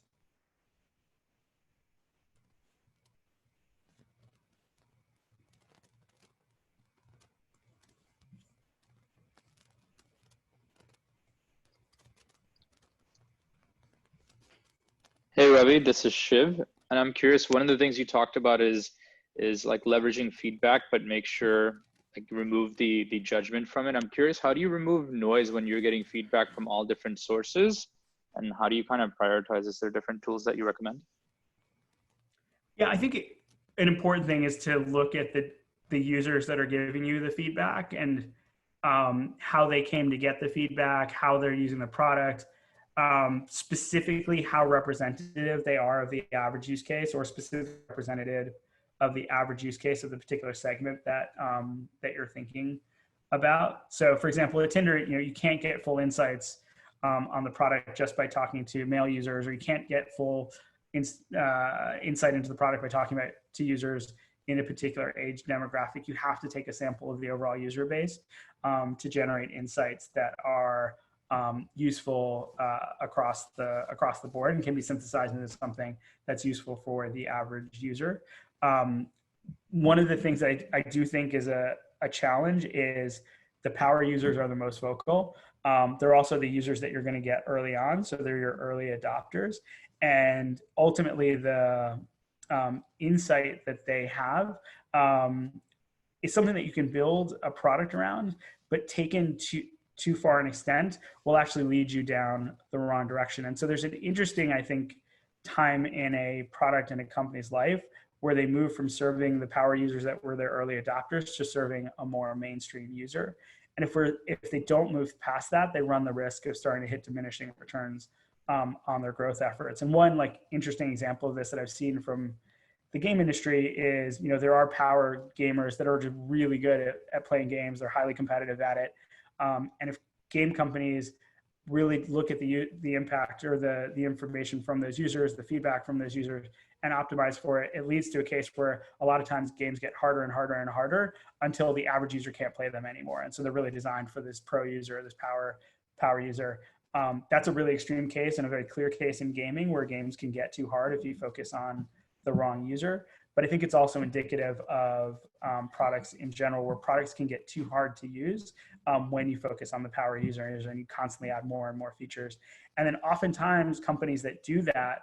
Hey Ravi, this is Shiv, and I'm curious. One of the things you talked about is like leveraging feedback, but make sure like remove the judgment from it. I'm curious, how do you remove noise when you're getting feedback from all different sources, and how do you kind of prioritize? Is there different tools that you recommend? Yeah, I think an important thing is to look at the users that are giving you the feedback and how they came to get the feedback, how they're using the product. Specifically how representative they are of the average use case, or specifically representative of the average use case of the particular segment that that you're thinking about. So for example, at Tinder, you can't get full insights on the product just by talking to male users, or you can't get full insight into the product by talking to users in a particular age demographic. You have to take a sample of the overall user base to generate insights that are useful across the board and can be synthesized into something that's useful for the average user. One of the things that I do think is a challenge is the power users are the most vocal. They're also the users that you're going to get early on, so they're your early adopters. And ultimately, the insight that they have is something that you can build a product around, but taken too far an extent will actually lead you down the wrong direction. And so there's an interesting, I think, time in a product and a company's life where they move from serving the power users that were their early adopters to serving a more mainstream user. And if they don't move past that, they run the risk of starting to hit diminishing returns on their growth efforts. And one interesting example of this that I've seen from the game industry is, there are power gamers that are just really good at playing games. They're highly competitive at it. And if game companies really look at the impact or the information from those users, the feedback from those users, and optimize for it, it leads to a case where a lot of times games get harder and harder and harder until the average user can't play them anymore. And so they're really designed for this pro user, this power user. That's a really extreme case and a very clear case in gaming where games can get too hard if you focus on the wrong user. But I think it's also indicative of products in general, where products can get too hard to use when you focus on the power user and you constantly add more and more features. And then oftentimes companies that do that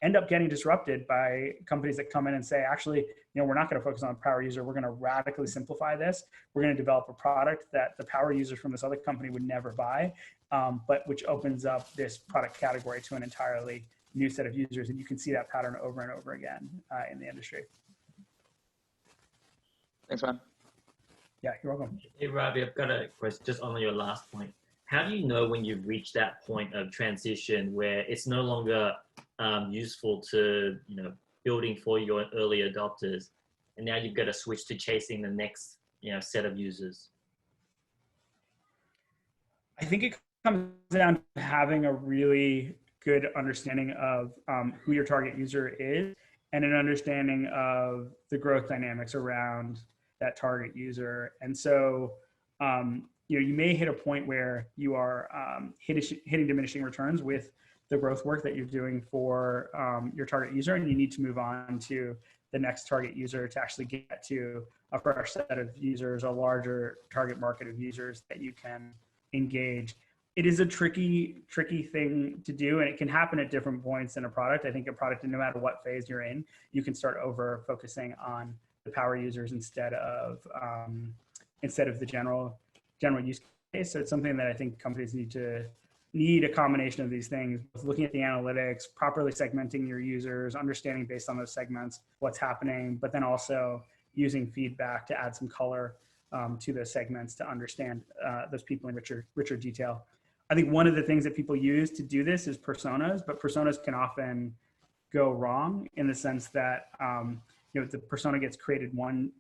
end up getting disrupted by companies that come in and say, actually, we're not going to focus on the power user. We're going to radically simplify this. We're going to develop a product that the power users from this other company would never buy, but which opens up this product category to an entirely new set of users. And you can see that pattern over and over again in the industry. Thanks, man. Yeah, you're welcome. Hey, Ravi, I've got a question just on your last point. How do you know when you've reached that point of transition where it's no longer useful to, building for your early adopters, and now you've got to switch to chasing the next, set of users? I think it comes down to having a really good understanding of who your target user is and an understanding of the growth dynamics around that target user. And so, you may hit a point where you are hitting diminishing returns with the growth work that you're doing for your target user, and you need to move on to the next target user to actually get to a fresh set of users, a larger target market of users that you can engage. It is a tricky thing to do, and it can happen at different points in a product. I think a product, no matter what phase you're in, you can start over focusing on the power users instead of the general use case. So it's something that I think companies need a combination of these things, both looking at the analytics, properly segmenting your users, understanding based on those segments what's happening, but then also using feedback to add some color to those segments to understand those people in richer detail. I think one of the things that people use to do this is personas, but personas can often go wrong in the sense that the persona gets created one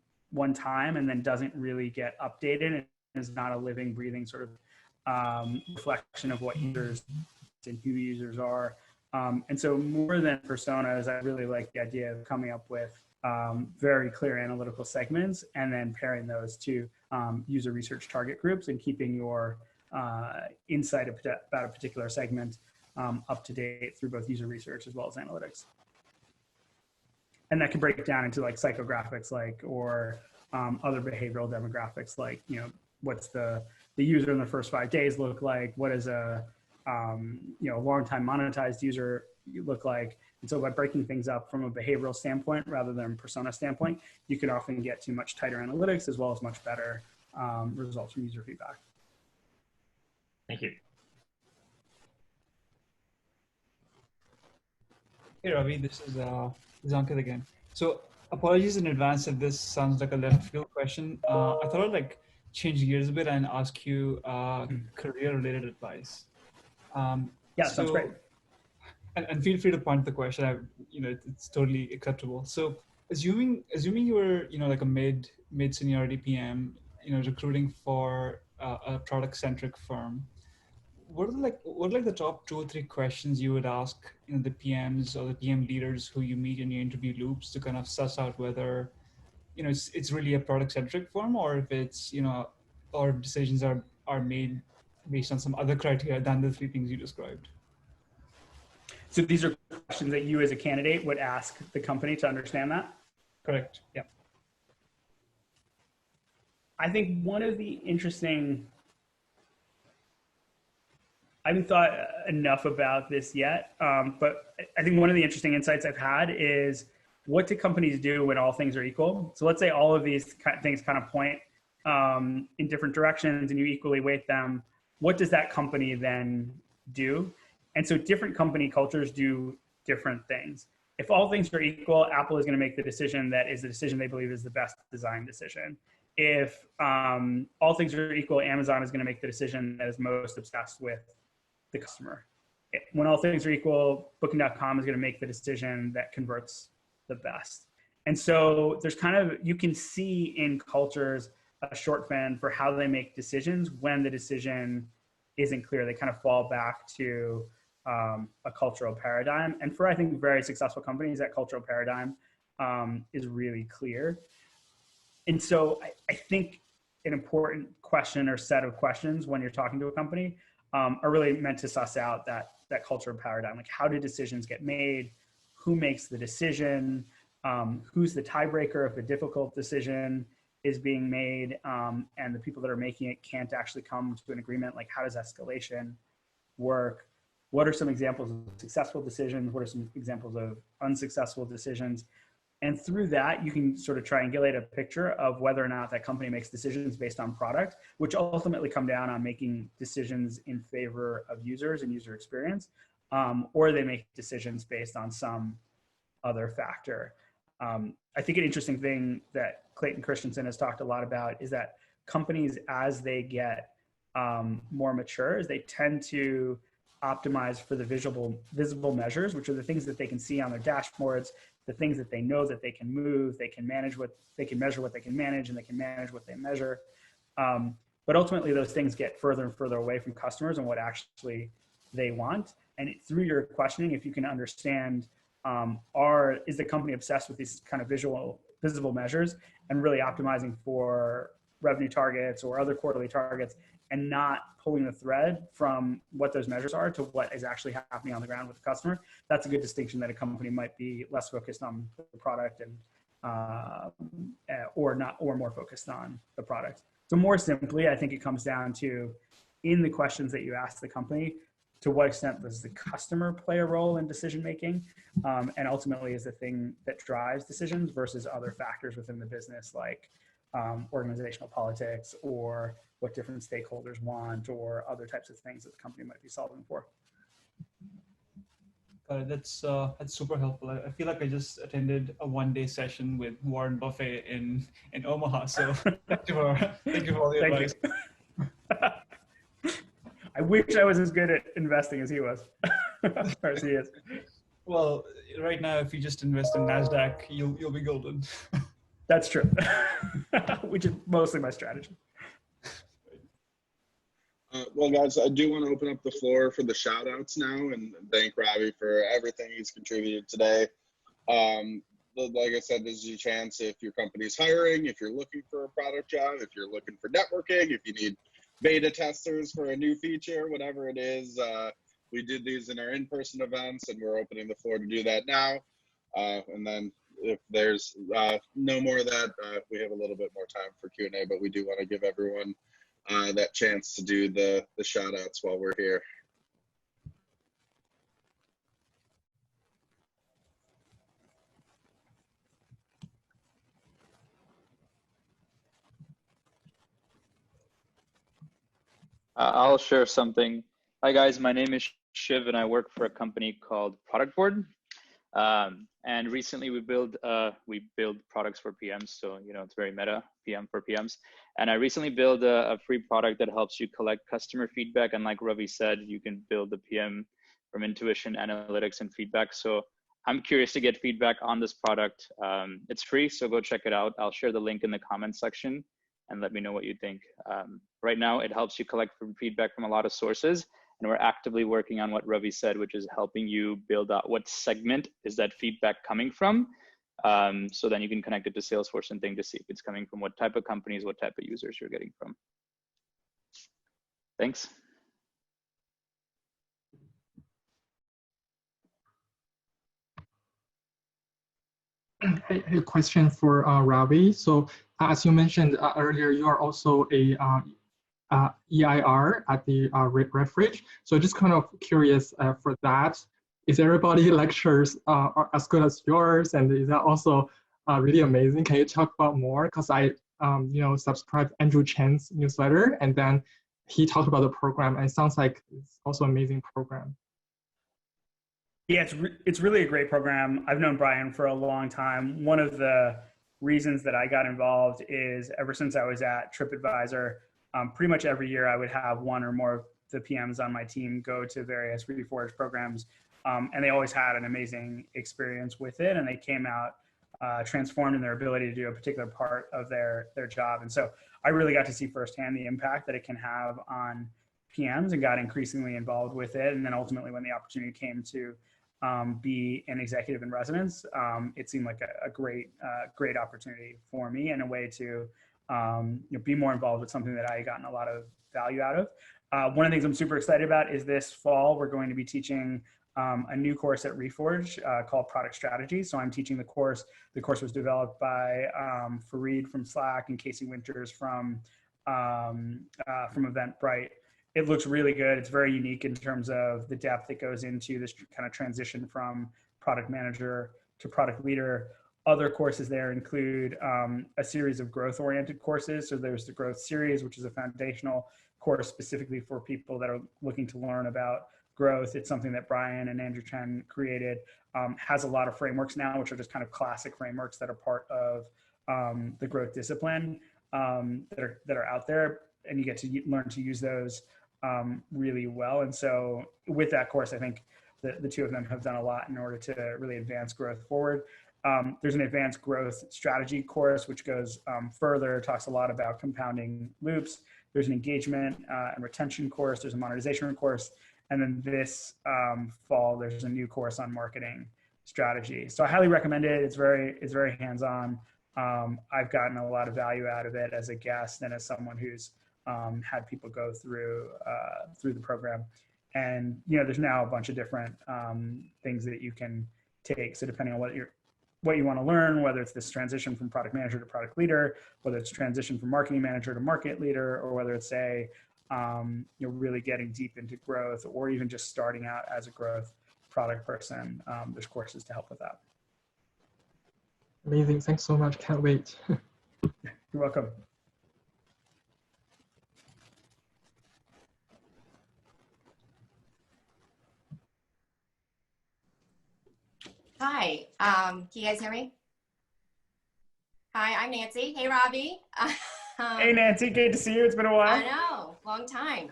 time and then doesn't really get updated and is not a living, breathing sort of reflection of what users and who users are. And so more than personas, I really like the idea of coming up with very clear analytical segments and then pairing those to user research target groups and keeping your insight about a particular segment up to date through both user research as well as analytics. And that can break down into like psychographics, or other behavioral demographics, like, what's the user in the first 5 days look like? What does a long time monetized user look like? And so by breaking things up from a behavioral standpoint rather than persona standpoint, you can often get to much tighter analytics as well as much better results from user feedback. Thank you. Hey Ravi, this is Ankit again. So apologies in advance if this sounds like a left field question. I thought I'd change gears a bit and ask you career related advice. Sounds great. And feel free to point the question. It's totally acceptable. So assuming you were like a mid seniority PM, recruiting for a product centric firm, what are the top 2 or 3 questions you would ask the PMs or the PM leaders who you meet in your interview loops to kind of suss out whether it's really a product centric firm, or if it's or decisions are made based on some other criteria than the 3 things you described? So these are questions that you as a candidate would ask the company to understand that? Correct. Yeah. I think one of the interesting, I haven't thought enough about this yet, but I think one of the interesting insights I've had is, what do companies do when all things are equal? So let's say all of these things kind of point in different directions and you equally weight them. What does that company then do? And so different company cultures do different things. If all things are equal, Apple is going to make the decision that is the decision they believe is the best design decision. If all things are equal, Amazon is going to make the decision that is most obsessed with the customer. When all things are equal, Booking.com is going to make the decision that converts the best. And so there's you can see in cultures a shortfall for how they make decisions when the decision isn't clear. They kind of fall back to a cultural paradigm. And for, I think, very successful companies, that cultural paradigm is really clear. And so I think an important question or set of questions when you're talking to a company are really meant to suss out that cultural paradigm. Like, how do decisions get made? Who makes the decision? Who's the tiebreaker if a difficult decision is being made and the people that are making it can't actually come to an agreement? Like, how does escalation work? What are some examples of successful decisions? What are some examples of unsuccessful decisions? And through that, you can sort of triangulate a picture of whether or not that company makes decisions based on product, which ultimately come down on making decisions in favor of users and user experience, or they make decisions based on some other factor. I think an interesting thing that Clayton Christensen has talked a lot about is that companies, as they get more mature, they tend to optimize for the visible measures, which are the things that they can see on their dashboards, the things that they know that they can move, they can manage what they can measure what they can manage, and they can manage what they measure. But ultimately, those things get further and further away from customers and what actually they want. And through your questioning, if you can understand, is the company obsessed with these kind of visible measures and really optimizing for revenue targets or other quarterly targets, and not pulling the thread from what those measures are to what is actually happening on the ground with the customer. That's a good distinction, that a company might be less focused on the product and or more focused on the product. So more simply, I think it comes down to, in the questions that you ask the company, to what extent does the customer play a role in decision making, and ultimately is the thing that drives decisions versus other factors within the business, like organizational politics or what different stakeholders want or other types of things that the company might be solving for. That's super helpful. I feel like I just attended a one-day session with Warren Buffett in Omaha. So thank you for all the advice. I wish I was as good at investing as he was, or as he is. Well, right now, if you just invest in NASDAQ, you'll be golden. That's true, which is mostly my strategy. Well, guys, I do want to open up the floor for the shout outs now and thank Ravi for everything he's contributed today. Like I said, this is your chance if your company's hiring, if you're looking for a product job, if you're looking for networking, if you need beta testers for a new feature, whatever it is. We did these in our in-person events, and we're opening the floor to do that now. And then if there's no more of that, we have a little bit more time for Q&A, but we do want to give everyone that chance to do the shout outs while we're here. I'll share something. Hi guys, my name is Shiv and I work for a company called Product Board. And recently we build products for PMs. So, you know, it's very meta, PM for PMs. And I recently built a free product that helps you collect customer feedback. And like Ravi said, you can build the PM from intuition, analytics, and feedback. So I'm curious to get feedback on this product. It's free, so go check it out. I'll share the link in the comments section and let me know what you think. Right now, it helps you collect feedback from a lot of sources. And we're actively working on what Ravi said, which is helping you build out what segment is that feedback coming from. So then you can connect it to Salesforce and think to see if it's coming from what type of companies, what type of users you're getting from. Thanks. A question for Ravi. So as you mentioned earlier, you are also a EIR at the Refuge. So just kind of curious for that. Is everybody lectures are as good as yours? And is that also really amazing? Can you talk about more? Because I subscribed Andrew Chen's newsletter, and then he talked about the program, and it sounds like it's also an amazing program. Yeah, it's really a great program. I've known Brian for a long time. One of the reasons that I got involved is ever since I was at TripAdvisor, pretty much every year I would have one or more of the PMs on my team go to various Reforge programs, and they always had an amazing experience with it, and they came out transformed in their ability to do a particular part of their job. And so I really got to see firsthand the impact that it can have on PMs and got increasingly involved with it. And then ultimately when the opportunity came to be an executive in residence, it seemed like a great opportunity for me and a way to be more involved with something that I had gotten a lot of value out of. One of the things I'm super excited about is this fall, we're going to be teaching a new course at Reforge called Product Strategy. So I'm teaching the course. The course was developed by Fareed from Slack and Casey Winters from Eventbrite. It looks really good. It's very unique in terms of the depth that goes into this kind of transition from product manager to product leader. Other courses there include a series of growth-oriented courses. So there's the growth series, which is a foundational course specifically for people that are looking to learn about growth. It's something that Brian and Andrew Chen created. Has a lot of frameworks now, which are just kind of classic frameworks that are part of the growth discipline that are out there, and you get to learn to use those really well. And so with that course, I think the two of them have done a lot in order to really advance growth forward. There's an advanced growth strategy course, which goes further, talks a lot about compounding loops. There's an engagement and retention course. There's a monetization course. And then this fall, there's a new course on marketing strategy. So I highly recommend it. It's very hands-on. I've gotten a lot of value out of it as a guest and as someone who's had people go through the program. And there's now a bunch of different things that you can take. So depending on what you want to learn, whether it's this transition from product manager to product leader, whether it's transition from marketing manager to market leader, or whether it's really getting deep into growth, or even just starting out as a growth product person, there's courses to help with that. Amazing. Thanks so much. Can't wait. You're welcome. Hi, can you guys hear me? Hi, I'm Nancy. Hey, Ravi. Hey, Nancy, good to see you. It's been a while. I know, long time.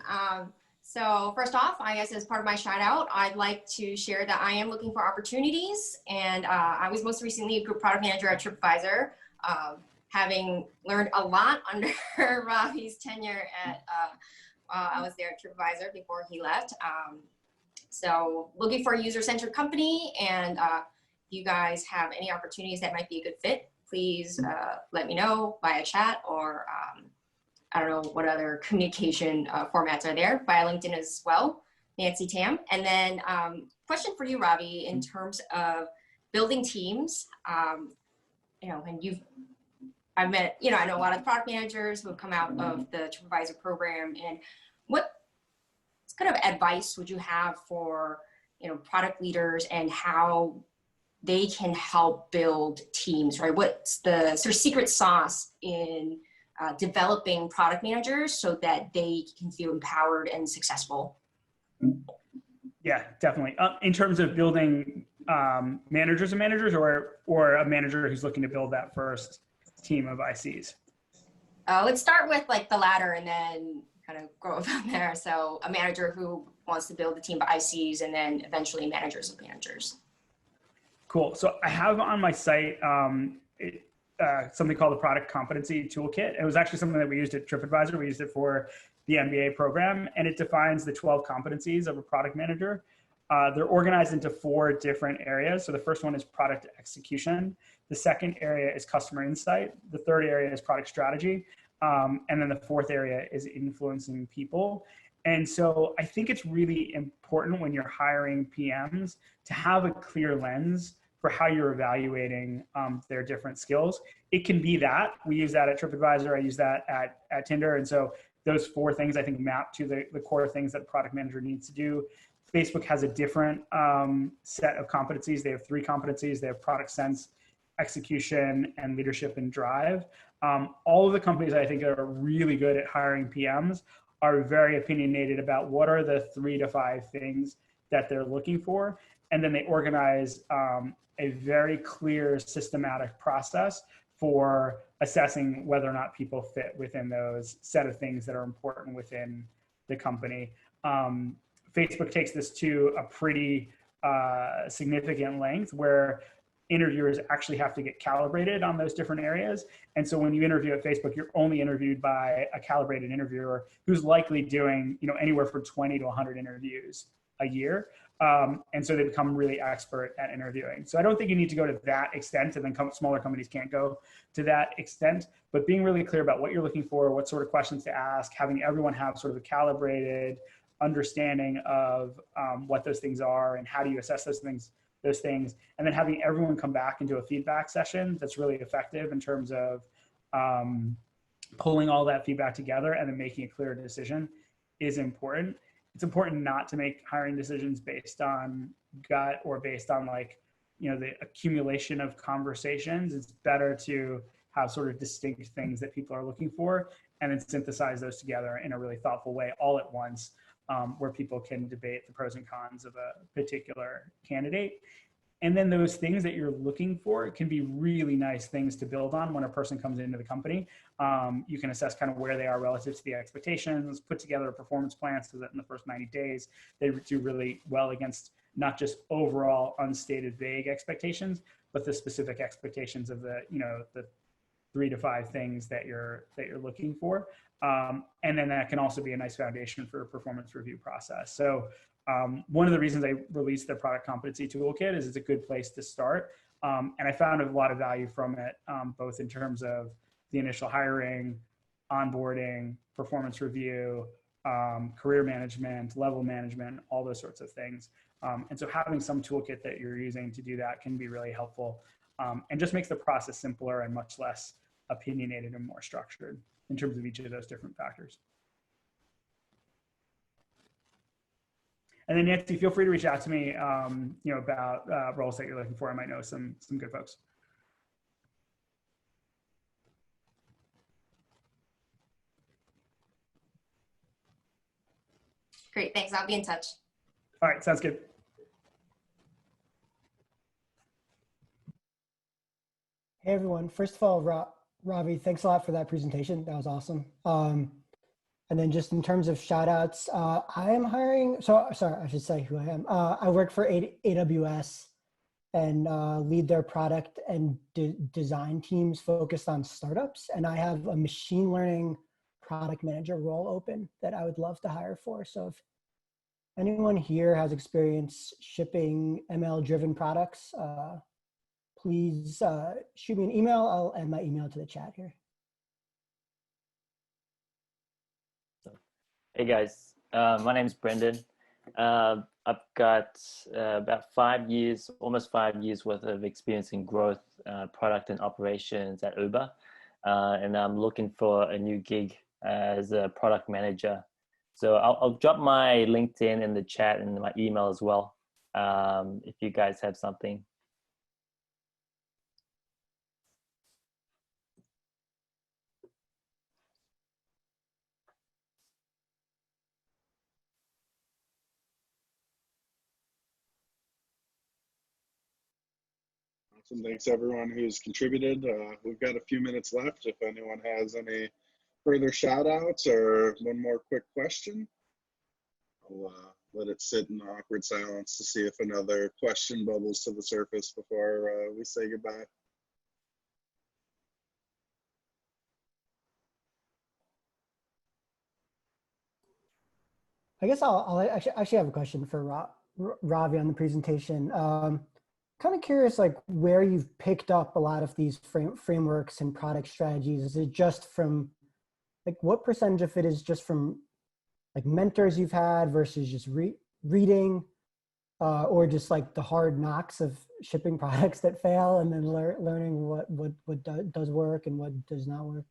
So first off, I guess as part of my shout out, I'd like to share that I am looking for opportunities. And I was most recently a group product manager at TripAdvisor, having learned a lot under Ravi's tenure at, I was there at TripAdvisor before he left. So looking for a user-centered company, and if you guys have any opportunities that might be a good fit, please let me know via chat, or I don't know what other communication formats are there, via LinkedIn as well, Nancy Tam. And then question for you, Ravi, in terms of building teams, and I've met, I know a lot of product managers who have come out of the TripAdvisor program, and what kind of advice would you have for, product leaders and how they can help build teams, right? What's the sort of secret sauce in developing product managers so that they can feel empowered and successful? Yeah, definitely. In terms of building managers and managers, or a manager who's looking to build that first team of ICs? Let's start with like the latter and then kind of grow from there. So a manager who wants to build a team of ICs and then eventually managers of managers. Cool. So I have on my site something called the Product Competency Toolkit. It was actually something that we used at TripAdvisor. We used it for the MBA program, and it defines the 12 competencies of a product manager. They're organized into 4 different areas. So the first one is product execution. The second area is customer insight. The third area is product strategy. And then the fourth area is influencing people. And so I think it's really important when you're hiring PMs to have a clear lens for how you're evaluating their different skills. It can be that. We use that at TripAdvisor. I use that at Tinder. And so those 4 things I think map to the core things that a product manager needs to do. Facebook has a different set of competencies. They have 3 competencies. They have product sense, execution, and leadership and drive. All of the companies I think are really good at hiring PMs are very opinionated about what are the 3 to 5 things that they're looking for. And then they organize a very clear systematic process for assessing whether or not people fit within those set of things that are important within the company. Facebook takes this to a pretty significant length where interviewers actually have to get calibrated on those different areas. And so when you interview at Facebook, you're only interviewed by a calibrated interviewer who's likely doing, anywhere from 20 to 100 interviews a year. And so they become really expert at interviewing. So I don't think you need to go to that extent, and then smaller companies can't go to that extent, but being really clear about what you're looking for, what sort of questions to ask, having everyone have sort of a calibrated understanding of what those things are and how do you assess those things, and then having everyone come back into a feedback session that's really effective in terms of pulling all that feedback together and then making a clear decision is important. It's important not to make hiring decisions based on gut or based on the accumulation of conversations. It's better to have sort of distinct things that people are looking for and then synthesize those together in a really thoughtful way all at once, where people can debate the pros and cons of a particular candidate. And then those things that you're looking for can be really nice things to build on when a person comes into the company. You can assess kind of where they are relative to the expectations, put together a performance plan so that in the first 90 days, they do really well against not just overall unstated vague expectations, but the specific expectations of the 3 to 5 things that you're looking for. And then that can also be a nice foundation for a performance review process. So one of the reasons I released the product competency toolkit is it's a good place to start. And I found a lot of value from it, both in terms of the initial hiring, onboarding, performance review, career management, level management, all those sorts of things. And so having some toolkit that you're using to do that can be really helpful, and just makes the process simpler and much less opinionated and more structured in terms of each of those different factors. And then Nancy, feel free to reach out to me, about roles that you're looking for. I might know some good folks. Great, thanks. I'll be in touch. All right, sounds good. Hey everyone. First of all, Ravi, thanks a lot for that presentation. That was awesome. And then just in terms of shout outs, I am hiring, so sorry, I should say who I am. I work for AWS and lead their product and design teams focused on startups. And I have a machine learning product manager role open that I would love to hire for. So if anyone here has experience shipping ML driven products, please shoot me an email. I'll add my email to the chat here. Hey guys, my name is Brendan. I've got about 5 years, almost 5 years worth of experience in growth, product and operations at Uber. And I'm looking for a new gig as a product manager. So I'll drop my LinkedIn in the chat and my email as well, if you guys have something. Awesome. Thanks everyone who's contributed. We've got a few minutes left. If anyone has any further shout outs or one more quick question, I'll let it sit in awkward silence to see if another question bubbles to the surface before we say goodbye. I guess I'll actually have a question for Ravi on the presentation. Kind of curious, like where you've picked up a lot of these frameworks and product strategies. Is it just from, like, what percentage of it is just from like mentors you've had versus just reading, or just like the hard knocks of shipping products that fail and then learning what does work and what does not work?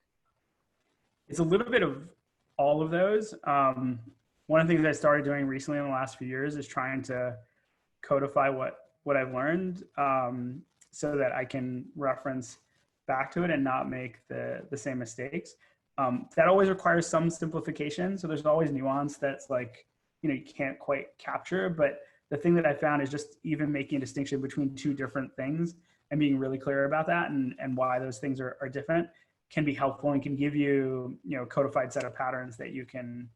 It's a little bit of all of those. One of the things I started doing recently in the last few years is trying to codify what I've learned, so that I can reference back to it and not make the same mistakes. That always requires some simplification. So there's always nuance that's like, you can't quite capture. But the thing that I found is just even making a distinction between two different things and being really clear about that and why those things are different can be helpful and can give you, codified set of patterns that you can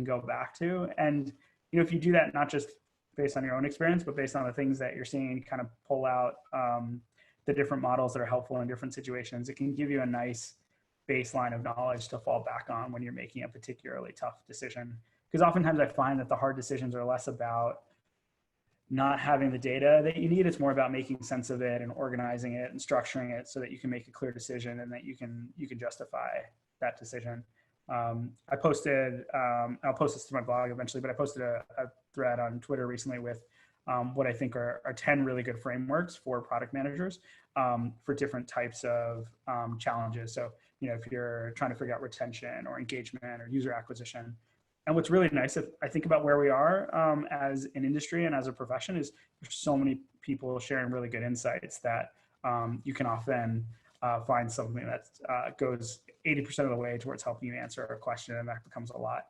go back to. And, if you do that, not just based on your own experience, but based on the things that you're seeing and kind of pull out the different models that are helpful in different situations, it can give you a nice baseline of knowledge to fall back on when you're making a particularly tough decision. Because oftentimes I find that the hard decisions are less about not having the data that you need. It's more about making sense of it and organizing it and structuring it so that you can make a clear decision and that you can justify that decision. I posted, I'll post this to my blog eventually, but I posted a thread on Twitter recently with what I think are 10 really good frameworks for product managers for different types of challenges. So, if you're trying to figure out retention or engagement or user acquisition. And what's really nice, if I think about where we are as an industry and as a profession, is there's so many people sharing really good insights that you can often find something that goes 80% of the way towards helping you answer a question, and that becomes a lot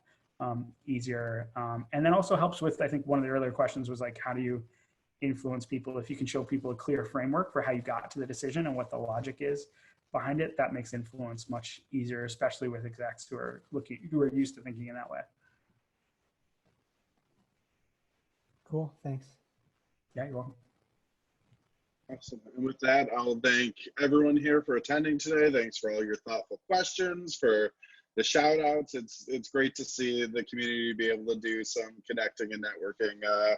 easier. And then also helps with, I think one of the earlier questions was like, how do you influence people? If you can show people a clear framework for how you got to the decision and what the logic is behind it, that makes influence much easier, especially with execs who are used to thinking in that way. Cool, thanks. Yeah, you're welcome. Awesome. And with that, I'll thank everyone here for attending today. Thanks for all your thoughtful questions, for the shout outs. It's great to see the community be able to do some connecting and networking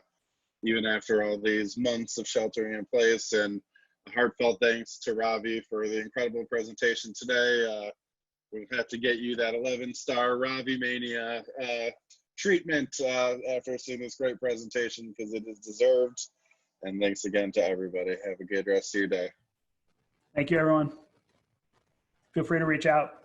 even after all these months of sheltering in place. And a heartfelt thanks to Ravi for the incredible presentation today. We'll have to get you that 11-star Ravi Mania treatment after seeing this great presentation, because it is deserved. And thanks again to everybody. Have a good rest of your day. Thank you, everyone. Feel free to reach out.